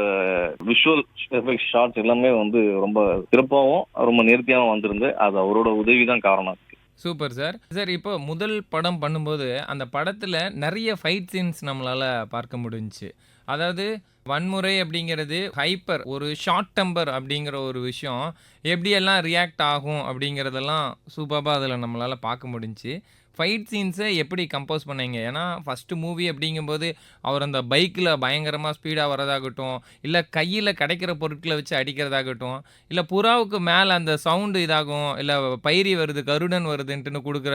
விஷுவல் எஃபெக்ட் ஷார்ட்ஸ் எல்லாமே வந்து ரொம்ப சிறப்பாகவும் ரொம்ப நேர்த்தியாகவும் வந்திருந்து. அது அவரோட உதவி தான் காரணம். Super sir. சார் இப்போ முதல் படம் பண்ணும்போது அந்த படத்துல நிறைய ஃபைட் சீன்ஸ் நம்மளால பார்க்க முடிஞ்சுச்சு. அதாவது வன்முறை அப்படிங்கிறது ஹைப்பர் ஒரு ஷார்ட் டெம்பர் அப்படிங்கிற ஒரு விஷயம் எப்படியெல்லாம் ரியாக்ட் ஆகும் அப்படிங்கிறதெல்லாம் சூப்பராக அதில் நம்மளால் பார்க்க முடிஞ்சுச்சு. ஃபைட் சீன்ஸை எப்படி கம்போஸ் பண்ணீங்க? ஏன்னா ஃபஸ்ட்டு மூவி அப்படிங்கும்போது அவர் அந்த பைக்கில் பயங்கரமாக ஸ்பீடாக வரதாகட்டும், இல்லை கையில் கிடைக்கிற பொருட்களை வச்சு அடிக்கிறதாகட்டும், இல்லை புறாவுக்கு மேலே அந்த சவுண்டு இதாகும், இல்லை பைரி வருது கருடன் வருதுன்ட்டுன்னு கொடுக்குற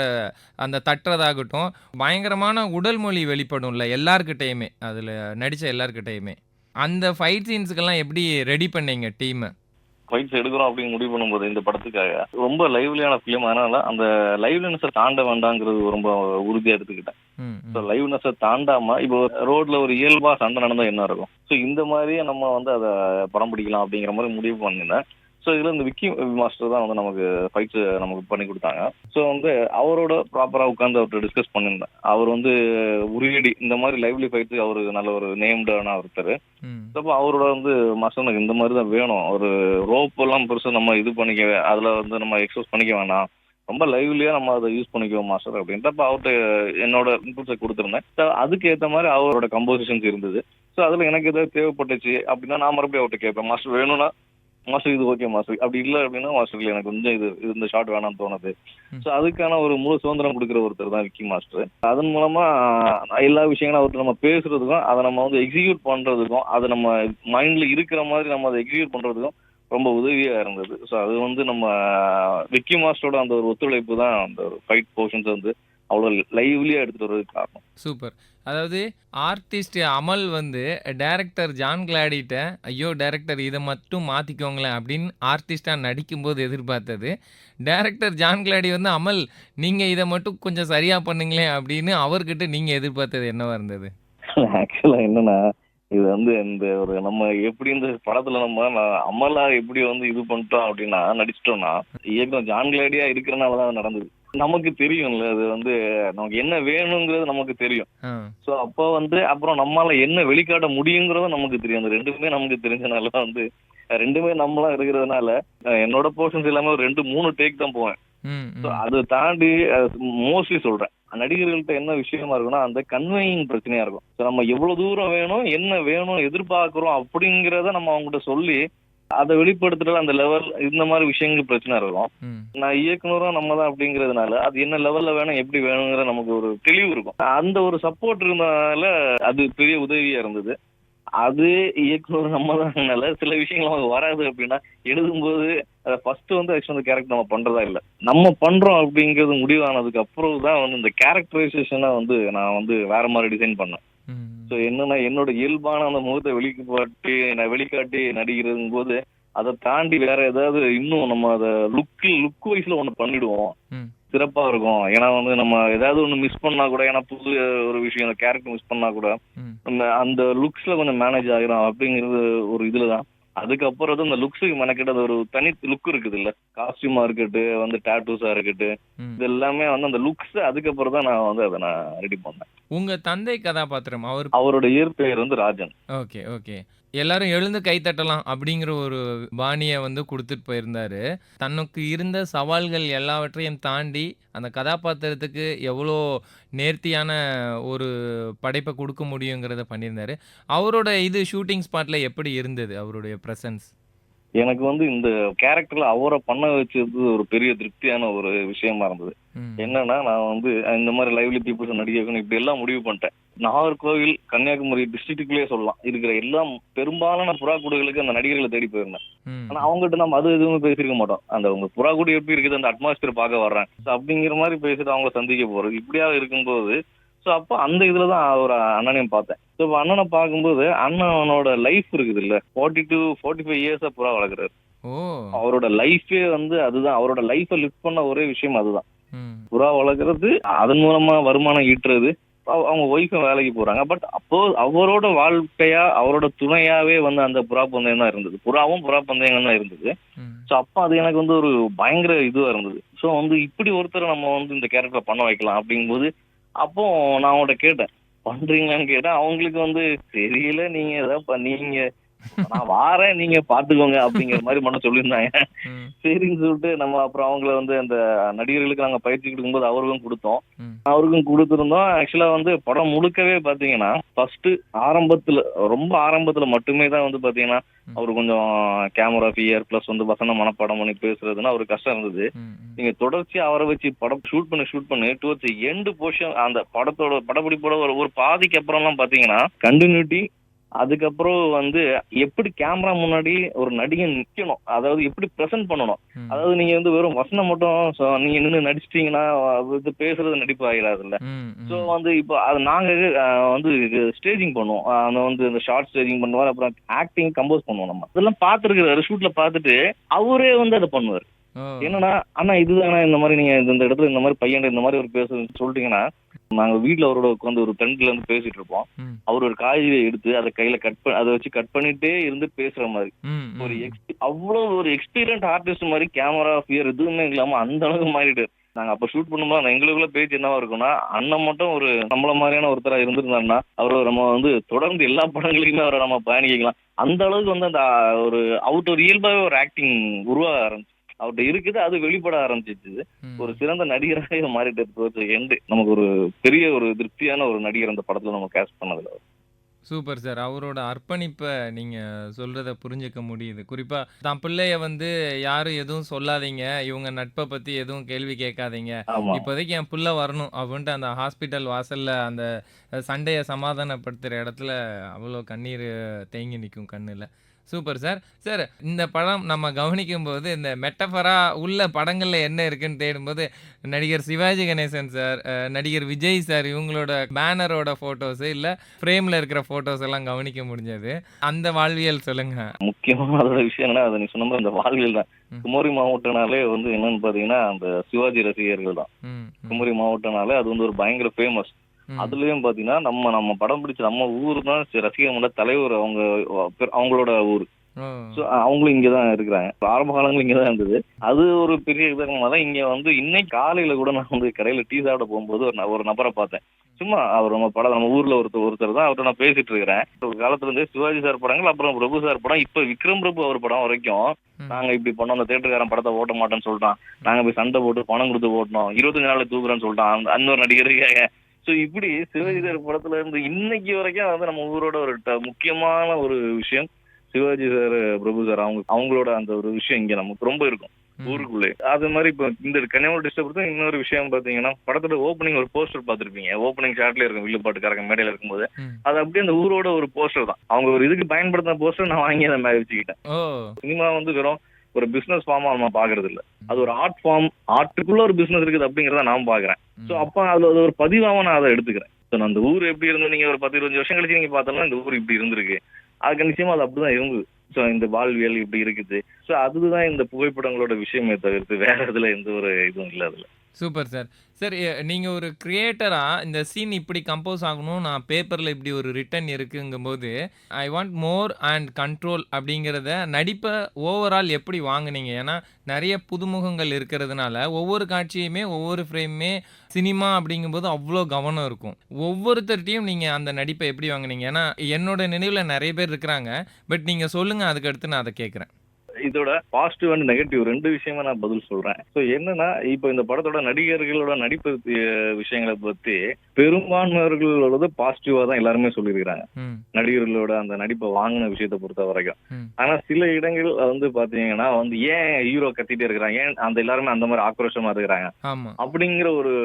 அந்த தட்டுறதாகட்டும், பயங்கரமான உடல் மொழி வெளிப்படும்ல எல்லார்கிட்டையுமே, அதில் நடித்த எல்லார்கிட்டையுமே. அந்த ஃபைட் சீன்ஸுக்கெல்லாம் எப்படி ரெடி பண்ணீங்க டீமை? ஃபைட்ஸ் எடுக்கிறோம் அப்படின்னு முடிவு பண்ணும்போது இந்த படத்துக்காக ரொம்ப லைவ்லியான ஃபிலிம். அதனால அந்த லைவ்லினஸை தாண்ட வேண்டாங்கிறது ரொம்ப உறுதியாக எடுத்துக்கிட்டேன். ஸோ லைவ்னஸை தாண்டாம இப்போ ரோட்ல ஒரு இயல்பா சண்டை நடந்தா என்ன இருக்கும், ஸோ இந்த மாதிரியே நம்ம வந்து அதை படம் பிடிக்கலாம் அப்படிங்கிற மாதிரி முடிவு பண்ணியிருந்தேன். ஸோ இதில் இந்த விக்கி மாஸ்டர் தான் வந்து நமக்கு ஃபைட்ஸ் நமக்கு பண்ணி கொடுத்தாங்க. ஸோ வந்து அவரோட ப்ராப்பராக உட்காந்து அவர்கிட்ட டிஸ்கஸ் பண்ணியிருந்தேன். அவர் வந்து உரியடி இந்த மாதிரி லைவ்லி ஃபைட்ஸ் அவர் நல்ல ஒரு நேம்டான ஒருத்தர். அப்போ அவரோட வந்து மாஸ்டர் எனக்கு இந்த மாதிரி தான் வேணும், ஒரு ரோப் எல்லாம் பெருசாக நம்ம இது பண்ணிக்க அதில் வந்து நம்ம எக்ஸ்போஸ் பண்ணிக்க வேணாம், ரொம்ப லைவ்லியா நம்ம அதை யூஸ் பண்ணிக்குவோம் மாஸ்டர் அப்படின்ட்டு. அப்போ அவர்கிட்ட என்னோட இன்புட்ஸை கொடுத்துருந்தேன். ஸோ அதுக்கு ஏற்ற மாதிரி அவரோட கம்போசிஷன்ஸ் இருந்தது. ஸோ அதில் எனக்கு எதாவது தேவைப்பட்டுச்சு அப்படின்னா நான் மறுபடியும் அவர்கிட்ட கேட்பேன், மாஸ்டர் வேணும்னா மாஸ்டர் இது ஓகே மாஸ்டர், அப்படி இல்லை அப்படின்னா மாஸ்டர் இல்லை எனக்கு கொஞ்சம் இது இந்த ஷார்ட் வேணாம்னு தோணுது. ஸோ அதுக்கான ஒரு முழு சுதந்திரம் கொடுக்குற ஒருத்தர் தான் விக்கி மாஸ்டர். அதன் மூலமா எல்லா விஷயங்களும் அவர்கிட்ட நம்ம பேசுறதுக்கும் அதை நம்ம வந்து எக்ஸிக்யூட் பண்றதுக்கும் அதை நம்ம மைண்ட்ல இருக்கிற மாதிரி நம்ம அதை எக்ஸிக்யூட் பண்றதுக்கும் ரொம்ப உதவியா இருந்தது. ஸோ அது வந்து நம்ம விக்கி மாஸ்டரோட அந்த ஒரு ஒத்துழைப்பு தான் அந்த ஒரு ஃபைட் போர்ஷன்ஸ் வந்து அவ்வளோ லைவ்லியா எடுத்துட்டு வர்றதுக்கு காரணம். சூப்பர். அதாவது ஆர்டிஸ்ட் அமல் வந்து டைரக்டர் ஜான் கிளாடிட்ட ஐயோ டைரக்டர் இதை மட்டும் மாற்றிக்கோங்களேன் அப்படின்னு ஆர்டிஸ்டாக நடிக்கும்போது எதிர்பார்த்தது, டைரக்டர் ஜான் கிளாடி வந்து அமல் நீங்கள் இதை மட்டும் கொஞ்சம் சரியாக பண்ணுங்களேன் அப்படின்னு அவர்கிட்ட நீங்கள் எதிர்பார்த்தது என்னவா இருந்தது? ஆக்சுவலாக என்னன்னா இது வந்து இந்த ஒரு நம்ம எப்படி இந்த படத்துல நம்ம அமலா எப்படி வந்து இது பண்ணிட்டோம் அப்படின்னா நடிச்சிட்டோம்னா இயக்கம் ஜான் கிளாடியா இருக்கிறனாலதான் அது நடந்தது. நமக்கு தெரியும்ல அது வந்து நமக்கு என்ன வேணுங்கிறது நமக்கு தெரியும். ஸோ அப்போ வந்து அப்புறம் நம்மளால என்ன வெளிக்காட்ட முடியுங்கிறதும் நமக்கு தெரியும். அந்த ரெண்டுமே நமக்கு தெரிஞ்சனால வந்து ரெண்டுமே நம்மளா இருக்கிறதுனால என்னோட போர்ஷன்ஸ் எல்லாமே ஒரு 2-3 டேக் தான் போவேன். ஸோ அதை தாண்டி மோஸ்ட்லி சொல்றேன் நடிகர்கள்ட்ட என்ன விஷயமா இருக்குன்னா அந்த கன்வேயிங் பிரச்சனையா இருக்கும். ஸோ நம்ம எவ்வளவு தூரம் வேணும் என்ன வேணும் எதிர்பார்க்கிறோம் அப்படிங்கிறத நம்ம அவங்ககிட்ட சொல்லி அதை வெளிப்படுத்துற அந்த லெவல் இந்த மாதிரி விஷயங்கள் பிரச்சனை இருக்கும். நான் இயக்குனரும் நம்ம தான் அப்படிங்கிறதுனால அது என்ன லெவல்ல வேணும் எப்படி வேணுங்கிற நமக்கு ஒரு தெளிவு இருக்கும். அந்த ஒரு சப்போர்ட் இருந்ததுனால அது பெரிய உதவியா இருந்தது. அது இயக்குனர் நம்ம தான்னால சில விஷயங்கள் நமக்கு வராது அப்படின்னா எழுதும்போது அதை ஃபர்ஸ்ட் வந்து ஆக்சுவலி அந்த கேரக்டர் நம்ம பண்றதா இல்லை, நம்ம பண்றோம் அப்படிங்கிறது முடிவானதுக்கு அப்புறம் தான் வந்து இந்த கேரக்டரைசேஷனை வந்து நான் வந்து வேற மாதிரி டிசைன் பண்ணேன். ஸோ என்னன்னா என்னோட இயல்பான அந்த முகத்தை வெளிக்காட்டி நடிக்கிறதும் போது அதை தாண்டி வேற ஏதாவது இன்னும் நம்ம அதை லுக் வைஸ்ல ஒன்று பண்ணிடுவோம், சிறப்பா இருக்கும். ஏன்னா வந்து நம்ம ஏதாவது ஒன்று மிஸ் பண்ணா கூட, ஏன்னா புது ஒரு விஷயம் அந்த கேரக்டர் மிஸ் பண்ணா கூட நம்ம அந்த லுக்ஸ்ல கொஞ்சம் மேனேஜ் ஆகிரும் அப்படிங்கிறது ஒரு இதுலதான். அதுக்கப்புறம் அந்த லுக்ஸுக்கு மெனக்கிட்ட ஒரு தனி லுக் இருக்குது இல்ல, காஸ்டியூமா இருக்கட்டு வந்து டேட்டூஸா இருக்கட்டு இது எல்லாமே வந்து அந்த லுக்ஸ் அதுக்கப்புறம் தான் நான் வந்து அதை நான் ரெடி பண்ணேன். உங்க தந்தை கதாபாத்திரம் அவர் அவரோட இயற்பெயர் வந்து ராஜன். Okay, okay. எல்லாரும் எழுந்து கை தட்டலாம் அப்படிங்கிற ஒரு பாணிய வந்து குடுத்துட்டு போயிருந்தாரு. தனக்கு இருந்த சவால்கள் எல்லாவற்றையும் தாண்டி, அந்த கதாபாத்திரத்துக்கு எவ்வளோ நேர்த்தியான ஒரு படைப்ப குடுக்க முடியுங்கிறத பண்ணியிருந்தாரு. அவரோட இது ஷூட்டிங் ஸ்பாட்ல எப்படி இருந்தது? அவருடைய பிரசன்ஸ்? எனக்கு வந்து இந்த கேரக்டர்ல அவரை பண்ண வச்சது ஒரு பெரிய திருப்தியான ஒரு விஷயமா இருந்தது. ம். என்னன்னா, நான் வந்து இந்த மாதிரி லைவ்லி பீப்புள்ஸ் நடிக்க வைக்கணும் இப்படி எல்லாம் முடிவு பண்ணிட்டேன். நாகர்கோவில், கன்னியாகுமரி டிஸ்ட்ரிக்ட்குள்ளேயே சொல்லலாம். இருக்கிற எல்லா பெரும்பாலான புறாக்கூடுகளுக்கு அந்த நடிகர்களை தேடி போயிருந்தேன். ம். ஆனா அவங்ககிட்ட நம்ம அது எதுவுமே பேசியிருக்க மாட்டோம். அந்த உங்க புறாக்கூடு எப்படி இருக்குது, அந்த அட்மாஸ்பியர் பார்க்க வர்றேன். So அப்படிங்கிற மாதிரி பேசிட்டு அவங்கள சந்திக்க போறது. இப்படியா இருக்கும்போது ஸோ அப்போ அந்த இதுல தான் ஒரு அண்ணனையும் பார்த்தேன். ஸோ இப்போ அண்ணனை பார்க்கும்போது அண்ணனோட லைஃப் இருக்குது இல்ல, 40 to 45 இயர்ஸா புறா வளர்க்குறாரு. ஓ! அவரோட லைஃபே வந்து அதுதான். அவரோட லைஃபை லிவ் பண்ண ஒரே விஷயம் அதுதான். ம். புறா வளர்க்குறது, அதன் மூலமா வருமானம் ஈட்டுறது. அவங்க ஒய்ஃபும் வேலைக்கு போறாங்க. பட் அப்போ அவரோட வாழ்க்கையா, அவரோட துணையாவே வந்து அந்த புறா பந்தயம் தான் இருந்தது. புறாவும் புறா பந்தயங்கள் தான் இருந்தது. ம். ஸோ அப்போ அது எனக்கு வந்து ஒரு பயங்கர இதுவா இருந்தது. ஸோ வந்து இப்படி ஒருத்தரை நம்ம வந்து இந்த கேரக்டர் பண்ண வைக்கலாம் அப்படிங்கும்போது, அப்போ நான் அவங்கள்ட்ட கேட்டேன், பண்றீங்களான்னு கேட்டேன். அவங்களுக்கு வந்து தெரியல, நீங்க ஏதாவது பண்ணீங்க, நான் வாரேன், நீங்க பாத்துக்கோங்க அப்படிங்கிற மாதிரி மட்டும் சொல்லியிருந்தாங்க. ம். சரின்னு சொல்லிட்டு நம்ம அப்புறம் அவங்கள வந்து அந்த நடிகர்களுக்கு நாங்க பயிற்சி கொடுக்கும்போது அவருக்கும் கொடுத்தோம். ம். அவருக்கும் கொடுத்துருந்தோம். ஆக்சுவலா வந்து படம் முழுக்கவே பாத்தீங்கன்னா ஃபர்ஸ்ட் ஆரம்பத்துல, ரொம்ப ஆரம்பத்துல மட்டுமே தான் வந்து பாத்தீங்கன்னா அவரு கொஞ்சம் கேமரா ஃபியர் பிளஸ் வந்து வசனம் மனப்பாடம் பண்ணி பேசுறதுன்னா அவருக்கு கஷ்டம் இருந்தது. ம். ம். நீங்க தொடர்ச்சியா அவரை வச்சு படம் ஷூட் பண்ணி டுவர்ட்ஸ் எண்டு போர்ஷன் அந்த படத்தோட படப்பிடிப்போட ஒரு ஒரு பாதிக்கு அப்புறம்லாம் பாத்தீங்கன்னா கண்டினியூட்டி, அதுக்கப்புறம் வந்து எப்படி கேமரா முன்னாடி ஒரு நடிகன் நிக்கணும், அதாவது எப்படி பிரசன்ட் பண்ணணும். ம். அதாவது நீங்க வந்து வெறும் வசனம் மட்டும் நீங்க நின்று நடிச்சிட்டீங்கன்னா இது பேசுறது நடிப்பு ஆகிடாதுல்ல. ம். ஸோ ம். வந்து இப்போ அது நாங்க வந்து ஸ்டேஜிங் பண்ணுவோம். அந்த வந்து இந்த ஷார்ட் ஸ்டேஜிங் பண்ணுவார், அப்புறம் ஆக்டிங் கம்போஸ் பண்ணுவோம். நம்ம இதெல்லாம் பார்த்துருக்காரு, ஷூட்ல பார்த்துட்டு அவரே வந்து அதை பண்ணுவார். ஓ! என்னன்னா, அண்ணா இதுதானே, இந்த மாதிரி நீங்க இந்த இடத்துல இந்த மாதிரி பையன் இந்த மாதிரி ஒரு பேசுன்னு சொல்லிட்டீங்கன்னா, நாங்க வீட்டுல அவரோட உட்காந்து ஒரு டென்ட்ல இருந்து பேசிட்டு இருப்போம். ம். அவர் ஒரு காய்கறியை எடுத்து அதை கையில அதை வச்சு கட் பண்ணிட்டே இருந்து பேசுற மாதிரி ம். ஒரு ம். அவ்வளவு ஒரு எக்ஸ்பீரியன்ட் ஆர்டிஸ்ட் மாதிரி கேமரா ஃபியர் எதுவுமே இல்லாம அந்த அளவுக்கு மாறிட்டு நாங்க அப்ப ஷூட் பண்ணும்போது எங்களுக்குள்ள பேச்சு என்னவா இருக்கும்னா, அண்ணன் மட்டும் ஒரு நம்மள மாதிரியான ஒருத்தரா இருந்திருந்தாருன்னா அவரை நம்ம வந்து தொடர்ந்து எல்லா படங்களுக்குமே அவரை நம்ம பயணிக்கலாம். அந்த அளவுக்கு வந்து அந்த ஒரு அவர்கிட்ட ஒரு இயல்பாவே ஒரு ஆக்டிங் உருவாக ஆரம்பிச்சு அவர்கிட்ட இருக்குது, அது வெளிப்பட ஆரம்பிச்சிச்சு. ம். ஒரு சிறந்த நடிகராக மாறிட்டு எண்டு நமக்கு ஒரு பெரிய ஒரு திருப்தியான ஒரு நடிகர் அந்த படத்துல நம்ம கேஸ்ட் பண்ணதுல. Super sir. அவரோட அர்ப்பணிப்ப நீங்க சொல்றத புரிஞ்சுக்க முடியுது. குறிப்பா தான் பிள்ளைய வந்து யாரும் எதுவும் சொல்லாதீங்க. இவங்க நட்ப பத்தி எதுவும் கேள்வி கேட்காதீங்க. ஆமா. இப்போதைக்கு என் புள்ள வரணும் அப்படின்ட்டு அந்த ஹாஸ்பிட்டல் வாசல்ல அந்த சண்டைய சமாதானப்படுத்துற இடத்துல அவ்வளோ கண்ணீர் தேங்கி நிக்கும் கண்ணுல. Super sir. சார் இந்த படம் நம்ம கவனிக்கும்போது இந்த மெட்டஃபரா உள்ள படங்கள்ல என்ன இருக்குன்னு தேடும்போது நடிகர் சிவாஜி கணேசன் சார், நடிகர் விஜய் சார் இவங்களோட பேனரோட ஃபோட்டோஸ் இல்ல ஃப்ரேம்ல இருக்கிற ஃபோட்டோஸ் எல்லாம் கவனிக்க முடிஞ்சது. அந்த வாழ்வியல் சொல்லுங்க. முக்கியமான அதோட விஷயம் என்னன்னா, அதை நீ சொன்ன மாதிரி அந்த வாழ்வியல் தான். ம். குமரி மாவட்டம்னாலே வந்து என்னன்னு பாத்தீங்கன்னா அந்த சிவாஜி ரசிகர்கள் தான். ம். ம். குமரி மாவட்டம்னாலே அது வந்து ஒரு பயங்கர ஃபேமஸ். ம். அதுலயும் பாத்தீங்கன்னா நம்ம படம் பிடிச்ச நம்ம ஊர் தான் ரசிகர் மன்ற தலைவர். அவங்களோட ஊர். ஓ! ஸோ அவங்களும் இங்கதான் இருக்கிறாங்க. ஆரம்ப காலங்கள் இங்கதான் இருந்தது. அது ஒரு பெரிய இதமா தான் இங்க வந்து இன்னைக்கு காலையில கூட நான் வந்து கடையில டீ சாப்பிட போகும்போது ஒரு நபரை பார்த்தேன். சும்மா அவர் நம்ம ஊர்ல ஒருத்தர் தான் அவர்கிட்ட நான் பேசிட்டு இருக்கிறேன். ஒரு காலத்துல இருந்தே சிவாஜி சார் படங்கள், அப்புறம் பிரபு சார் படம், இப்ப விக்ரம் பிரபு அவர் படம் வரைக்கும் ம். நாங்க இப்படி பண்ணோம், அந்த தேட்டருக்காரன் படத்தை ஓட்ட மாட்டேன்னு சொல்லிட்டான், நாங்க போய் சண்டை போட்டு பணம் கொடுத்து ஓட்டணும், 25 நாள் தூக்குறேன்னு சொல்லிட்டான் அந்த ஒரு நடிகருக்காக. ஸோ இப்படி சிவாஜி சார் படத்துல இருந்து இன்னைக்கு வரைக்கும் வந்து நம்ம ஊரோட ஒரு முக்கியமான ஒரு விஷயம் சிவாஜி சார், பிரபு சார் அவங்களோட அந்த ஒரு விஷயம் இங்க நமக்கு ரொம்ப இருக்கும் ம். ஊருக்குள்ளே. அது மாதிரி இப்போ இந்த கன்னியாகுமரி டிஸ்ட்ரிக்ட் இன்னொரு விஷயம் பாத்தீங்கன்னா, படத்தோட ஓப்பனிங் ஒரு போஸ்டர் பார்த்திருப்பீங்க. ஓப்பனிங் ஷாட்ல இருக்கும் வில்லுப்பாட்டுக்காரங்க மேடையில இருக்கும்போது ம். அது அப்படியே அந்த ஊரோட ஒரு போஸ்டர் தான். அவங்க ஒரு இதுக்கு பயன்படுத்தின போஸ்டர் நான் வாங்கி அதை மேல வச்சுக்கிட்டேன். ஓ! சினிமா வந்து வெறும் ஒரு பிசினஸ் ஃபார்மா நம்ம பாக்குறது இல்ல, அது ஒரு ஆர்ட் ஃபார்ம். ஆர்ட்டுக்குள்ள ஒரு பிசினஸ் இருக்குது அப்படிங்கறத நான் பாக்குறேன். ஸோ அப்ப அது ஒரு பதிவாக நான் அதை எடுத்துக்கிறேன். ஸோ அந்த ஊர் எப்படி இருந்து நீங்க ஒரு 10-25 வருஷம் கழிச்சு நீங்க பார்த்தோம்னா இந்த ஊர் இப்படி இருந்திருக்கு, அதுக்கு நிச்சயமா அது அப்படிதான் இருந்தது. ஸோ இந்த வாழ்வியல் இப்படி இருக்குது. ஸோ அதுதான் இந்த புகைப்படங்களோட விஷயமே தவிர்த்து வேற இதுல எந்த ஒரு இதுவும் இல்லை அதுல. Super sir. சார் நீங்க ஒரு கிரியேட்டரா இந்த சீன் இப்படி கம்போஸ் ஆகணும். நான் பேப்பர்ல இப்படி ஒரு ரிட்டன் இருக்குங்கும்போது, I want more and control அப்படிங்கிறத நடிப்ப ஓவரால் எப்படி வாங்குனீங்க? ஏன்னா நெறைய புதுமுகங்கள் இருக்கிறதுனால, ஒவ்வொரு காட்சியுமே, ஒவ்வொரு ஃப்ரேமுமே சினிமா அப்படிங்கும்போது அவ்ளோ கவனம் இருக்கும். ஒவ்வொருத்தர்ட்டயும் நீங்க அந்த நடிப்ப எப்படி வாங்குனீங்க? ஏன்னா என்னோட நினைவுல நெறைய பேர் இருக்கிறாங்க. பட் நீங்க சொல்லுங்க. அதுக்கு அடுத்து நான் அத கேட்கிறேன். இதோட பாசிட்டிவ் அண்ட் நெகட்டிவ் 2 விஷயமா நான் பதில் சொல்றேன். ஸோ என்னன்னா, இப்போ இந்த படத்தோட நடிகர்களோட நடிப்பு விஷயங்கள பத்தி பெரும்பான்மையர்களோடது பாசிட்டிவா தான் எல்லாருமே சொல்லியிருக்கிறாங்க. ம். நடிகர்களோட அந்த நடிப்பை வாங்கின விஷயத்த பொறுத்த வரைக்கும். ம். ஆனா சில இடங்கள் வந்து பாத்தீங்கன்னா வந்து ஏன் ஹீரோ கத்திட்டே இருக்கிறாங்க, ஏன் அந்த எல்லாருமே அந்த மாதிரி ஆக்ரோஷமா இருக்கிறாங்க ஆமா. அப்படிங்கிற ஒரு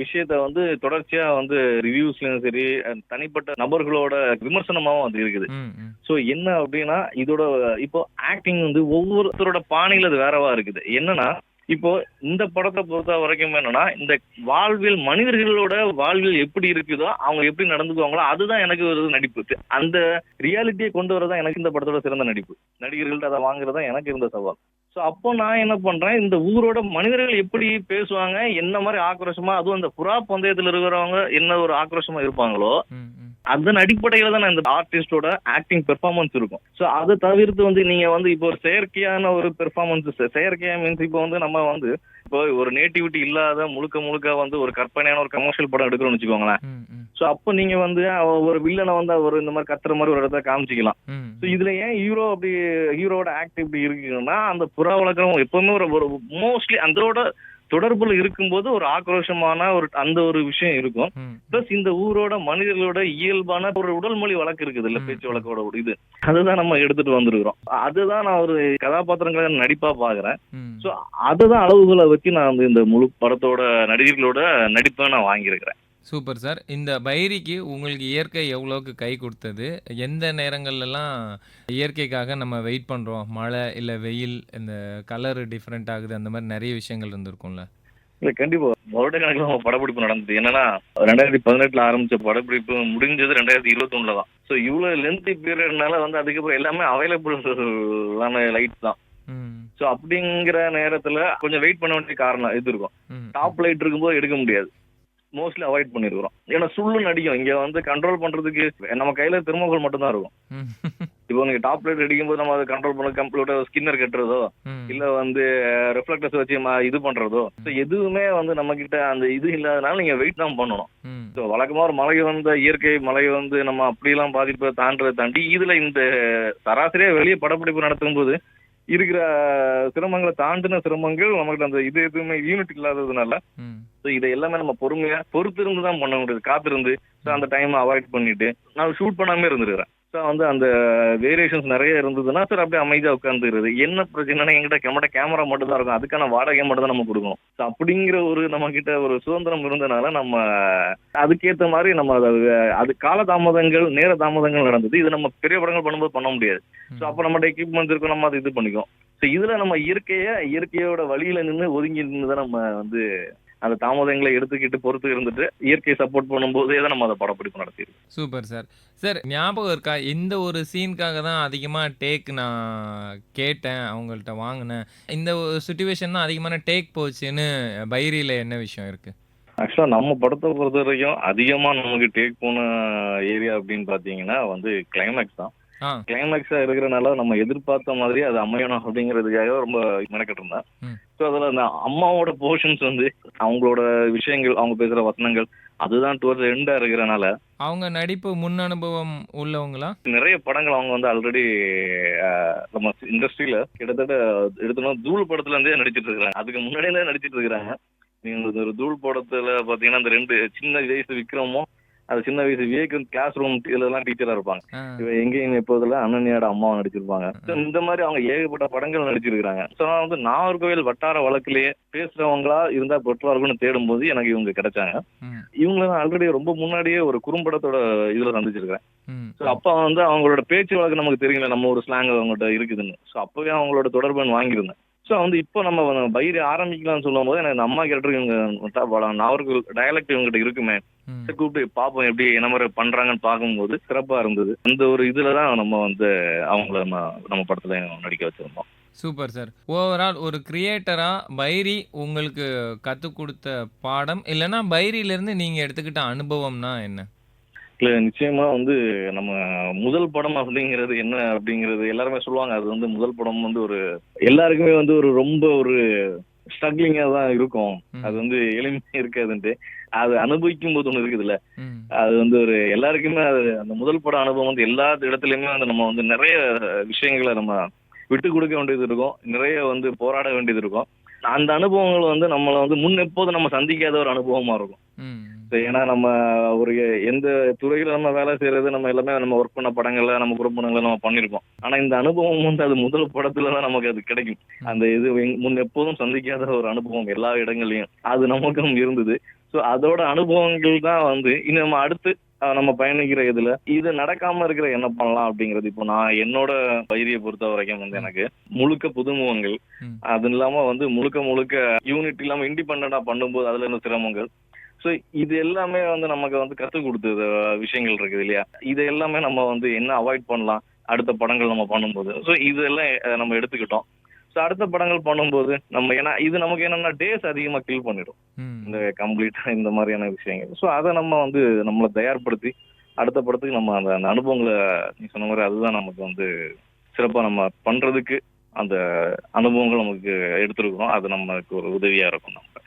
விஷயத்த வந்து தொடர்ச்சியா வந்து ரிவ்யூஸ்லயும் சரி, தனிப்பட்ட நபர்களோட விமர்சனமாவும் அது இருக்குது. ம். ம். சோ என்ன அப்படின்னா இதோட இப்போ ஆக்டிங் வந்து ஒவ்வொருத்தரோட பாணியில அது வேறவா இருக்குது. என்னன்னா இப்போ இந்த படத்தை பொறுத்த வரைக்கும் என்னன்னா இந்த வாழ்வியல் மனிதர்களோட வாழ்வியல் எப்படி இருக்குதோ அவங்க எப்படி நடந்துக்குவாங்களோ அதுதான் எனக்கு ஒரு நடிப்பு. அந்த ரியாலிட்டியை கொண்டு வரதான் எனக்கு இந்த படத்தோட சிறந்த நடிப்பு. நடிகர்கள்ட்ட அதை வாங்குறதா எனக்கு இருந்த சவால். சோ அப்போ நான் என்ன பண்றேன், இந்த ஊரோட மனிதர்கள் எப்படி பேசுவாங்க, என்ன மாதிரி ஆக்ரோஷமா, அதுவும் அந்த புறா பந்தயத்துல இருக்கிறவங்க என்ன ஒரு ஆக்ரோஷமா இருப்பாங்களோ ம். ம். அதன் அடிப்படையில தான் இந்த ஆர்டிஸ்டோட ஆக்டிங் பெர்ஃபார்மன்ஸ் இருக்கும். சோ அதை தவிர்த்து வந்து நீங்க வந்து இப்போ ஒரு செயற்கையான ஒரு பெர்ஃபார்மன்ஸ், செயற்கையா மீன்ஸ் இப்போ வந்து நம்ம வந்து இப்போ ஒரு நேட்டிவிட்டி இல்லாத முழுக்க முழுக்க வந்து ஒரு கற்பனையான ஒரு கமர்ஷியல் படம் எடுக்கிறோம்னு வச்சுக்கோங்களேன். ம். ம். சோ அப்போ நீங்க வந்து ஒரு வில்லனை வந்து அவர் இந்த மாதிரி கத்துற மாதிரி ஒரு இடத்துல காமிச்சிக்கலாம். ம். சோ இதுல ஏன் ஹீரோட ஆக்ட் இப்படி இருக்குன்னா அந்த புறா வழக்கம் எப்பவுமே ஒரு மோஸ்ட்லி அதோட தொடர்புல இருக்கும்போது ஒரு ஆக்ரோஷமான அந்த ஒரு விஷயம் இருக்கும். ம். பிளஸ் இந்த ஊரோட மனிதர்களோட இயல்பான ஒரு உடல் மொழி வழக்கு இருக்குது இல்ல, ம். பேச்சு வழக்கோட ஒரு இது அதுதான் நம்ம எடுத்துட்டு வந்திருக்கிறோம். அதுதான் நான் ஒரு கதாபாத்திரங்களை நடிப்பா பாக்குறேன். ம். சோ அதுதான் அளவுகளை வச்சு நான் வந்து இந்த முழு படத்தோட நடிகர்களோட நடிப்பை நான் வாங்கியிருக்கிறேன். Super sir. இந்த பைரிக்கு உங்களுக்கு இயற்கை எவ்வளோக்கு கை குடுத்தது? எந்த நேரங்கள்லலாம் இயற்கைக்காக நம்ம வெயிட் பண்றோம்? மழை, இல்ல வெயில், இந்த கலர் டிஃபரெண்ட் ஆகுது. அந்த மாரி நெறைய விஷயங்கள் இருந்திருக்கும்ல? இல்ல கண்டிப்பா வருடக்கணக்கில் நம்ம படப்பிடிப்பு நடந்தது. என்னன்னா 2018 ஆரம்பிச்ச படப்பிடிப்பு முடிஞ்சது 2021 தான். சோ இவ்வளவு லென்த்தி பீரியட்னால வந்து அதுக்கப்புறம் எல்லாமே அவைலபிள் லைட் தான். ம். சோ அப்படிங்கிற நேரத்துல கொஞ்சம் வெயிட் பண்ண வேண்டிய காரணம் இது இருக்கும். ம். டாப் லைட் இருக்கும்போது எடுக்க முடியாது. மோஸ்ட்லி அவாய்ட் பண்ணிருக்கிறோம். ஏன்னா சுள்ளுன்னு அடிக்கும். இங்க வந்து கண்ட்ரோல் பண்றதுக்கு நம்ம கையில தெர்மோகோல் மட்டும் தான் இருக்கும். ம். இப்போ நீங்க டாப் லைட் அடிக்கும்போது நம்ம அதை கண்ட்ரோல் பண்ண கம்ப்ளீட்டா ஸ்கின்னர் கட்டுறதோ ம். இல்ல வந்து ரிஃப்ளெக்டர்ஸ் வச்சு இது பண்றதோ எதுவுமே வந்து நம்ம கிட்ட அந்த இது இல்லாதனால நீங்க வெயிட் தான் பண்ணணும். ம். ஸோ வழக்கமா ஒரு மழை வந்த இயற்கை மழை வந்து நம்ம அப்படிலாம் பாதிப்பை தாண்டதை தாண்டி இதுல இந்த சராசரியா வெளியே படப்பிடிப்பு நடத்தும் போது இருக்கிற சிரமங்களை தாண்டின சிரமங்கள் நமக்கு அந்த இது எதுவுமே யூனிட் இல்லாததுனால ம். ஸோ இதை எல்லாமே நம்ம பொறுமையா பொறுத்திருந்து தான் பண்ண முடியுது. காத்திருந்து ஸோ அந்த டைம் அவாய்ட் பண்ணிட்டு நான் ஷூட் பண்ணாமே இருந்துருக்கிறேன். ஸோ வந்து அந்த வேரியேஷன்ஸ் நிறைய இருந்ததுன்னா சார் அப்படியே அமைதியாக உட்காந்துருது. என்ன பிரச்சனைனா எங்கிட்ட கேமரா மட்டும் தான் இருக்கும். அதுக்கான வாடகை மட்டும் தான் நம்ம கொடுக்கணும். ஸோ அப்படிங்கிற ஒரு நம்ம கிட்ட ஒரு சுதந்திரம் இருந்தனால நம்ம அதுக்கேற்ற மாதிரி நம்ம அது கால தாமதங்கள் நேர தாமதங்கள் நடந்தது. இது நம்ம பெரிய படங்கள் பண்ணும்போது பண்ண முடியாது. ஸோ அப்போ நம்மகிட்ட எக்யூப்மெண்ட்ஸ் இருக்கும், நம்ம அதை இது பண்ணிக்கும். ஸோ இதுல நம்ம இயற்கையோட வழியில நின்று ஒதுங்கி நின்று தான் நம்ம வந்து அந்த தாமதங்களை எடுத்துக்கிட்டு பொறுத்து இருந்துட்டு இயற்கையை சப்போர்ட் பண்ணும்போதே தான் நம்ம அதை படப்பிடிப்பு நடத்திருக்கோம். Super sir. சார் ஞாபகம் இருக்கா? இந்த ஒரு சீனுக்காக தான் அதிகமா டேக் நான் கேட்டேன், அவங்கள்ட்ட வாங்குனேன். இந்த ஒரு சிச்சுவேஷன் தான் அதிகமான டேக் போச்சுன்னு பைரியில என்ன விஷயம் இருக்கு? ஆக்சுவலா நம்ம படத்தை பொறுத்த வரைக்கும் அதிகமா நமக்கு டேக் போன ஏரியா அப்படின்னு பாத்தீங்கன்னா வந்து கிளைமேக்ஸ் தான். ஆ. கிளைமேக்ஸா இருக்கிறனால நம்ம எதிர்பார்த்த மாதிரி அது அமையணும் அப்படிங்கிறதுக்காக ரொம்ப மெனக்கிட்டு இருந்தேன். ம். ஸோ அதில் அந்த அம்மாவோட போர்ஷன்ஸ் வந்து அவங்களோட விஷயங்கள் அவங்க பேசுற வசனங்கள் அதுதான் டுவர்ட்ஸ் எண்டா இருக்கிறனால அவங்க நடிப்பு முன் அனுபவம் உள்ளவங்களா? நிறைய படங்கள் அவங்க வந்து ஆல்ரெடி நம்ம இண்டஸ்ட்ரியில கிட்டத்தட்ட எடுத்தோம்னா தூள் படத்துல இருந்தே நடிச்சிட்டு இருக்காங்க. அதுக்கு முன்னாடியே நடிச்சிட்டு இருக்கிறாங்க. நீங்க ஒரு தூள் படத்துல பாத்தீங்கன்னா அந்த 2 சின்ன வயசு விக்ரமும் அது சின்ன வயசு விவேக் கிளாஸ் ரூம் இதெல்லாம் டீச்சரா இருப்பாங்க. ஆ. இவ எங்கேயும் எப்போதுல அனன்யாவோட அம்மாவை நடிச்சிருப்பாங்க. So இந்த மாதிரி அவங்க ஏகப்பட்ட படங்கள் நடிச்சிருக்காங்க. ஸோ நான் வந்து நாகர்கோவில் வட்டார வழக்கிலேயே பேசுறவங்களா இருந்தா பெட்டரா இருக்கும்னு தேடும்போது எனக்கு இவங்க கிடைச்சாங்க. ம். இவங்களை நான் ஆல்ரெடி ரொம்ப முன்னாடியே ஒரு குறும்படத்தோட இதுல சந்திச்சிருக்கேன். ம். ஸோ அப்ப வந்து அவங்களோட பேச்சு வழக்கு நமக்கு தெரியல, நம்ம ஒரு ஸ்லாங் அவங்ககிட்ட இருக்குதுன்னு. ஸோ அப்பவே அவங்களோட தொடர்பு வாங்கியிருந்தேன். ஸோ வந்து இப்போ நம்ம பைரி ஆரம்பிக்கலாம்னு சொல்லும் போது எனக்கு இந்த அம்மா கேரக்டர் இவங்க நாகர்கோவில் டயலக்ட் இவங்ககிட்ட இருக்குமே, ம். கூப்பிட்டு பார்ப்போம் எப்படி என்ன மாதிரி பண்றாங்கன்னு பார்க்கும்போது சிறப்பா இருந்தது. அந்த ஒரு இதுலதான் நம்ம வந்து அவங்கள நம்ம படத்துல நடிக்க வச்சிருந்தோம். Super sir. ஓவரால் ஒரு கிரியேட்டரா பைரி உங்களுக்கு கத்துக் குடுத்த பாடம், இல்லன்னா பைரியிலிருந்து நீங்க எடுத்துக்கிட்ட அனுபவம்னா என்ன? இல்ல நிச்சயமா வந்து நம்ம முதல் படம் அப்படிங்கிறது என்ன அப்படிங்கிறது எல்லாருமே சொல்லுவாங்க. அது வந்து முதல் படம் வந்து ஒரு எல்லாருக்குமே வந்து ஒரு ரொம்ப ஒரு ஸ்ட்ரகிளிங்கா தான் இருக்கும். அது ம். வந்து எளிமையா இருக்காதுன்ட்டு. அது அனுபவிக்கும் போது ஒண்ணு இருக்குதுல்ல. ம். அது வந்து ஒரு எல்லாருக்குமே அது அந்த முதல் பட அனுபவம் வந்து எல்லா இடத்துலயுமே வந்து நம்ம வந்து நிறைய விஷயங்கள நம்ம விட்டு கொடுக்க வேண்டியது இருக்கும். நிறைய வந்து போராட வேண்டியது இருக்கும். அந்த அனுபவங்கள் வந்து நம்மள வந்து முன் எப்போதும் நம்ம சந்திக்காத ஒரு அனுபவமா இருக்கும். ம். ஏன்னா நம்ம ஒரு எந்த துறையில நம்ம வேலை செய்யறது நம்ம எல்லாமே நம்ம ஒர்க் பண்ண படங்கள்ல நம்ம குறும்படங்கள்ல நம்ம பண்ணிருப்போம். ஆனா இந்த அனுபவம் வந்து அது முதல் படத்துல தான் நமக்கு அது கிடைக்கும். ம். அந்த இது முன் எப்போதும் சந்திக்காத ஒரு அனுபவம் எல்லா இடங்கள்லயும் அது நமக்கும் இருந்தது. ஸோ அதோட அனுபவங்கள் தான் வந்து இன்னும் நம்ம அடுத்து நம்ம பயணிக்கிற இதுல இது நடக்காம இருக்கிற என்ன பண்ணலாம் அப்படிங்கிறது. இப்போ நான் என்னோட பயிரியை பொறுத்த வரைக்கும் வந்து ம். எனக்கு முழுக்க புதுமுகங்கள், ம். அது இல்லாம வந்து முழுக்க முழுக்க யூனிட் இல்லாம இண்டிபெண்டா பண்ணும்போது அதுல இருந்த சிரமங்கள். சோ இது எல்லாமே வந்து நமக்கு வந்து கத்துக் கொடுத்தது விஷயங்கள் இருக்குது இல்லையா? இது எல்லாமே நம்ம வந்து என்ன அவாய்ட் பண்ணலாம் அடுத்த படங்கள் நம்ம பண்ணும்போது. சோ இதெல்லாம் நம்ம எடுத்துக்கிட்டோம். சோ அடுத்த படங்கள் பண்ணும்போது நம்ம ஏன்னா இது நமக்கு என்னன்னா டேஸ் அதிகமா கில் பண்ணிடும். இந்த ம். கம்ப்ளீட்டா இந்த மாதிரியான விஷயங்கள். சோ அத நம்ம வந்து நம்மள தயார்படுத்தி அடுத்த படத்துக்கு நம்ம அந்த அந்த அனுபவங்கள நீ சொன்ன மாரி அதுதான் நமக்கு வந்து சிறப்பா நம்ம பண்றதுக்கு அந்த அனுபவங்கள் நமக்கு எடுத்திருக்கிறோம். அது நமக்கு ஒரு உதவியா இருக்கும் நமக்கு.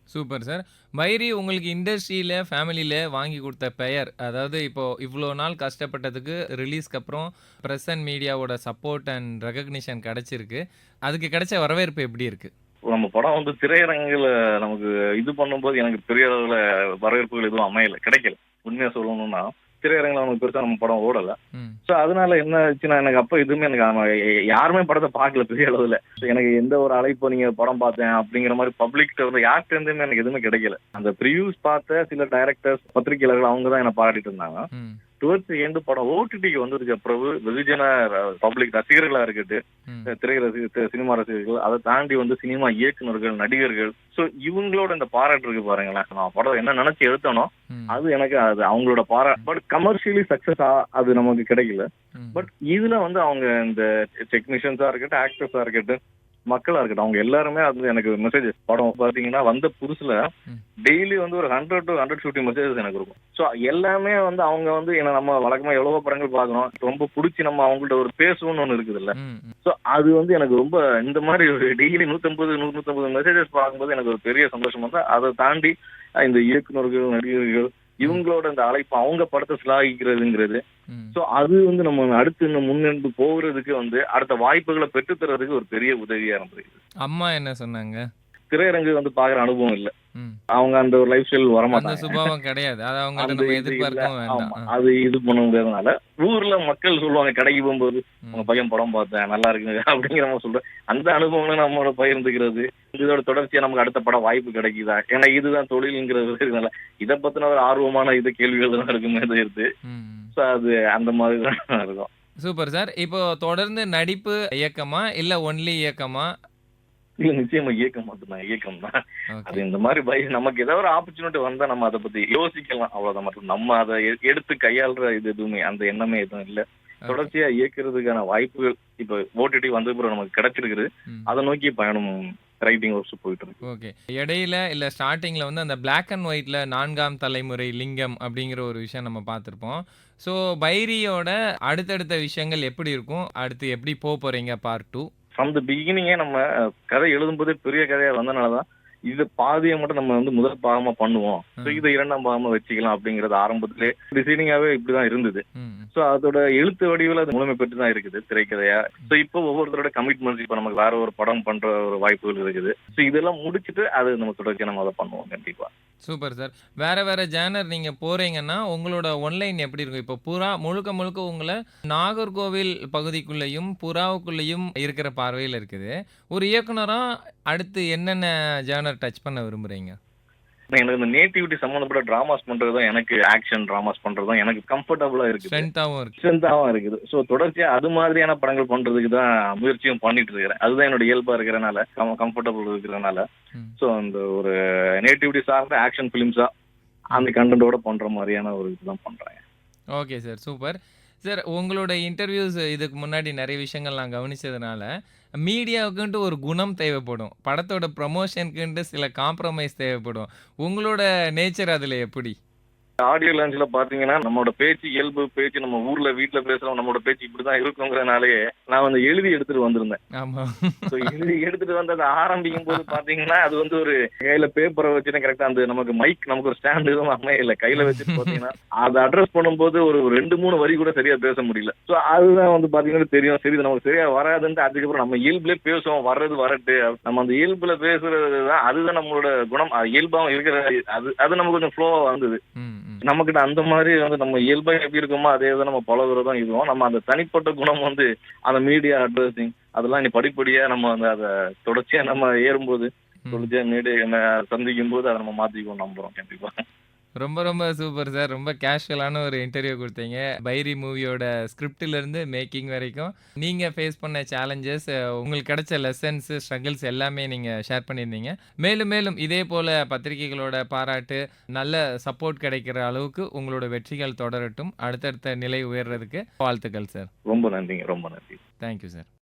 Super sir. பைரி உங்களுக்கு இண்டஸ்ட்ரியில, ஃபேமிலில வாங்கி குடுத்த பெயர், அதாவது இப்போ இவ்ளோ நாள் கஷ்டப்பட்டதுக்கு ரிலீஸ்க்கு அப்புறம் பிரஸ் அண்ட் மீடியாவோட சப்போர்ட் அண்ட் ரெகக்னிஷன் கிடைச்சிருக்கு. அதுக்கு கிடைச்ச வரவேற்பு எப்படி இருக்கு? நம்ம படம் வந்து திரையரங்குல நமக்கு இது பண்ணும்போது எனக்கு பெரிய அளவுல வரவேற்புகள் எதுவும் அமையல. கிடைக்கல. உண்மையா சொல்லணும்னா, திரையரங்குல நமக்கு பெருசா நம்ம படம் ஓடல. ம். சோ அதனால என்ன ஆச்சுன்னா, எனக்கு அப்ப எதுவுமே எனக்கு யாருமே படத்த பார்க்கல பெரிய அளவுல. So எனக்கு எந்த ஒரு அழைப்பு நீங்க படம் பார்த்தேன் அப்படிங்கிற மாரி பப்ளிக்ட்ட வந்து யார்ட்ட இருந்துமே எனக்கு எதுவுமே கிடைக்கல. அந்த ப்ரிவ்யூஸ் பார்த்த சில டைரக்டர்ஸ், பத்திரிகையாளர்கள் அவங்க தான் என்ன பாராட்டிட்டு இருந்தாங்க. ம். டுவர்ட்ஸ் எண்ட் படம் ஓடிடிக்கு வந்ததுக்கு அப்புறம் வெகுஜன பப்ளிக் ரசிகர்களா இருக்கட்டும், ம். திரை ரசிகர், சினிமா ரசிகர்கள், அதை தாண்டி வந்து சினிமா இயக்குனர்கள், நடிகர்கள், சோ இவங்களோட இந்த பாராட்டு இருக்கு பாருங்களேன். நான் படம் என்ன நினைச்சு எடுத்தனோ ம். அது எனக்கு அது அவங்களோட பட் கமர்ஷியலி சக்சஸ் அது நமக்கு கிடைக்கல. ம். பட் இதுல வந்து அவங்க இந்த டெக்னீஷியன்ஸா இருக்கட்டும், ஆக்டர்ஸா இருக்கட்டும், மக்களா இருக்கட்டும், அவங்க எல்லாருமே அது எனக்கு மெசேஜஸ் படம் பாத்தீங்கன்னா வந்த புதுசுல ம். டெய்லி வந்து ஒரு 100 to 150 மெசேஜஸ் எனக்கு இருக்கும். சோ எல்லாமே வந்து அவங்க வந்து ஏன்னா நம்ம வழக்கமா எவ்வளவோ படங்கள் பார்க்கறோம். ரொம்ப புடிச்சு நம்ம அவங்கள்ட்ட ஒரு பேசணும்னு ஒண்ணு இருக்குதுல்ல. ம். ம். சோ அது வந்து எனக்கு ரொம்ப இந்த மாதிரி ஒரு டெய்லி 150, 150 மெசேஜஸ் பார்க்கும்போது எனக்கு ஒரு பெரிய சந்தோஷம் வந்து அதை தாண்டி இந்த இயக்குனர்கள், நடிகர்கள் இவங்களோட இந்த அழைப்பு அவங்க படத்தை சிலாகிக்கிறதுங்கிறது. ம். சோ அது வந்து நம்ம அடுத்து இன்னும் முன்னெடுத்து போகிறதுக்கு வந்து அடுத்த வாய்ப்புகளை பெற்றுத் தர்றதுக்கு ஒரு பெரிய உதவியா இருந்தது. அம்மா என்ன சொன்னாங்க? திரையரங்கு வந்து பாக்குற அனுபவம் இல்ல. ம். அவங்க அந்த ஒரு லைஃப் ஸ்டைல் அந்த வரமாட்டாங்க. சுபாவம் கிடையாது. அத அவங்கள்ட்ட அந்த நம்ம இது இல்ல. எதிர்பார்க்கவும் வேண்டாம். ஆமா. அது இது பண்ண முடியாதனால, ஊர்ல மக்கள் சொல்லுவாங்க கடைக்கு போகும்போது, உங்க ம். பையன் படம் பார்த்தேன், நல்லா இருக்குங்க அப்படிங்கிற மாதிரி சொல்றேன். அந்த அனுபவங்கள நம்மளோட பகிர்ந்துக்கிறது, இதோட தொடர்ச்சியா நமக்கு அடுத்த படம் வாய்ப்பு கிடைக்குதா? ஏன்னா இதுதான் தொழில்ங்கிறது இருக்கனால, இத பத்தின ஒரு ஆர்வமான இது கேள்விகள் தான் இருக்குமே தவிர்த்து, ம். சோ அது அந்த மாதிரி தான் இருக்கும். Super sir. இப்போ தொடர்ந்து நடிப்பு இயக்கமா? இல்ல ஒன்லி இயக்கமா? இல்ல நிச்சயமா இயக்கம் மட்டும்தான். இயக்கம் தான். அது ஓகே. இந்த மாதிரி நமக்கு ஏதாவது ஒரு ஆப்பர்ச்சுனிட்டி வந்தா நம்ம அத பத்தி யோசிக்கலாம். அவ்வளவுதான். மட்டும் நம்ம அத எடுத்து கையாள்ற இது எதுவுமே அந்த எண்ணமே எதுவும் இல்ல. ஓகே. தொடர்ச்சியா இயக்குறதுக்கான வாய்ப்புகள் இப்ப ஓடிடி வந்த பிறகு நமக்கு கிடைச்சிருக்குது. ம். அத நோக்கி பயணம் ரைட்டிங் ஒர்க்ஸ் போயிட்டு இருக்கு. ஓகே. இடையில இல்ல ஸ்டார்ட்டிங்ல வந்து அந்த பிளாக் அண்ட் ஒயிட்ல 4ஆம் தலைமுறை லிங்கம் அப்படிங்கிற ஒரு விஷயம் நம்ம பார்த்திருப்போம். ஸோ பைரியோட அடுத்தடுத்த விஷயங்கள் எப்படி இருக்கும்? அடுத்து எப்படி போறீங்க பார்ட் 2? ஃப்ரம் தி பிகினிங்கே நம்ம கதை எழுதும்போதே பெரிய கதையா வந்தனால தான், இது பாதிய மட்டும் நம்ம வந்து முதல் பாகமா பண்ணுவோம். சோ ம். இத 2ஆம் பாகமா வச்சுக்கலாம் அப்படிங்கிறது ஆரம்பத்திலே டிசைனிங்காவே இப்படிதான் இருந்தது. ம். சோ அதோட எழுத்து வடிவில் அது முழுமை பெற்று தான் இருக்குது திரைக்கதையா. சோ இப்போ ஒவ்வொருத்தரோட கமிட்மெண்ட்ஸ் இப்ப நமக்கு வேற ஒரு படம் பண்ற ஒரு வாய்ப்புகள் இருக்குது. சோ இதெல்லாம் முடிச்சிட்டு அது நம்ம தொடர்ச்சியா நம்ம அதை பண்ணுவோம் கண்டிப்பா. Super sir. வேற வேற ஜானர் நீங்க போறீங்கன்னா, உங்களோட ஒன்லைன் எப்படி இருக்கும்? இப்போ புறா முழுக்க முழுக்க உங்கள நாகர்கோவில் பகுதிக்குள்ளேயும், புறாவுக்குள்ளேயும் இருக்கிற பார்வையில இருக்குது. ஒரு இயக்குனரா அடுத்து என்னென்ன ஜானர் டச் பண்ண விரும்புறீங்க? எனக்கு இந்த நேட்டிவிட்டி சம்பந்தப்பட்ட டிராமாஸ் பண்றது தான் எனக்கு ஆக்ஷன் டிராமாஸ் பண்றது தான் எனக்கு கம்ஃபர்டபுளா இருக்குது. ஸ்ட்ரென்த்தாவும் இருக்கு. ஸ்ட்ரென்த்தாவும் இருக்குது. சோ தொடர்ச்சியா அது மாதிரியான படங்கள் பண்றதுக்கு தான் முயற்சியும் பண்ணிட்டு இருக்கிறேன். அதுதான் என்னோட இயல்பா இருக்கிறனால, கம்ஃபர்டபுள் இருக்கிறனால. ம். சோ அந்த ஒரு நேட்டிவிட்டி சார்ந்த ஆக்ஷன் பிலிம்ஸா அந்த கண்டென்ட்டோட பண்ற மாதிரியான ஒரு இதுதான் பண்றேன். Okay sir. சூப்பர். சார் உங்களோட இன்டர்வியூஸ் இதுக்கு முன்னாடி நெறைய விஷயங்கள் நான் கவனிச்சதுனால, மீடியாவுக்குன்ட்டு ஒரு குணம் தேவைப்படும். படத்தோட ப்ரமோஷனுக்குன்ட்டு சில காம்ப்ரமைஸ் தேவைப்படும். உங்களோட நேச்சர் அதுல எப்படி? ஆடியோ லான்ச்ல பாத்தீங்கன்னா நம்மளோட பேச்சு இயல்பு பேச்சு நம்ம ஊர்ல வீட்டுல பேசுறோம் நம்மளோட பேச்சு இப்படிதான் இருக்குங்கிறனாலேயே நான் வந்து எழுதி எடுத்துட்டு வந்திருந்தேன். ஆமா. So, எழுதி எடுத்துட்டு வந்து அதை ஆரம்பிக்கும் போது பாத்தீங்கன்னா அது வந்து ஒரு கையில பேப்பரை வச்சுன்னா கரெக்டா அந்த நமக்கு ஒரு ஸ்டாண்ட் எதுவும் அமையல கையில வச்சுட்டு பாத்தீங்கன்னா அதை அட்ரஸ் பண்ணும்போது ஒரு 2-3 வரி கூட சரியா பேச முடியல. சோ அதுதான் வந்து பாத்தீங்கன்னா தெரியும் சரி இது நமக்கு சரியா வராதுன்ட்டு அதுக்கப்புறம் நம்ம இயல்புல பேசுவோம் வர்றது வரட்டு நம்ம அந்த இயல்புல பேசுறதுதான் அதுதான் நம்மளோட குணம் இயல்பாவும் இருக்கிற அது நமக்கு கொஞ்சம் ஃப்ளோவா வந்தது. ம், ம். நம்மகிட்ட அந்த மாதிரி வந்து நம்ம இயல்பா எப்படி இருக்கோமோ அதே தான் நம்ம பழகுறதும் இதுவும் நம்ம அந்த தனிப்பட்ட குணம் வந்து அந்த மீடியா அட்ரஸிங் அதெல்லாம் நீ படிப்படியா நம்ம வந்து அதை தொடர்ச்சியா நம்ம ஏறும்போது தொடர்ச்சியா மீடியா சந்திக்கும் போது அதை நம்ம மாத்திக்குவோம் நம்புறோம் கண்டிப்பா. ரொம்ப ரொம்ப சூப்பர் சார். ரொம்ப கேஷுவலான ஒரு இன்டர்வியூ குடுத்தீங்க. பைரி மூவியோட ஸ்கிரிப்ட்லேருந்து மேக்கிங் வரைக்கும், நீங்க ஃபேஸ் பண்ண சேலஞ்சஸ், உங்களுக்கு கிடைச்ச லெசன்ஸ், ஸ்ட்ரகிள்ஸ் எல்லாமே நீங்க ஷேர் பண்ணியிருந்தீங்க. மேலும் மேலும் இதே போல பத்திரிகைகளோட பாராட்டு, நல்ல சப்போர்ட் கிடைக்கிற அளவுக்கு உங்களோட வெற்றிகள் தொடரட்டும். அடுத்தடுத்த நிலை உயர்றதுக்கு வாழ்த்துக்கள் சார். ரொம்ப நன்றிங்க ரொம்ப நன்றி. Thank you sir.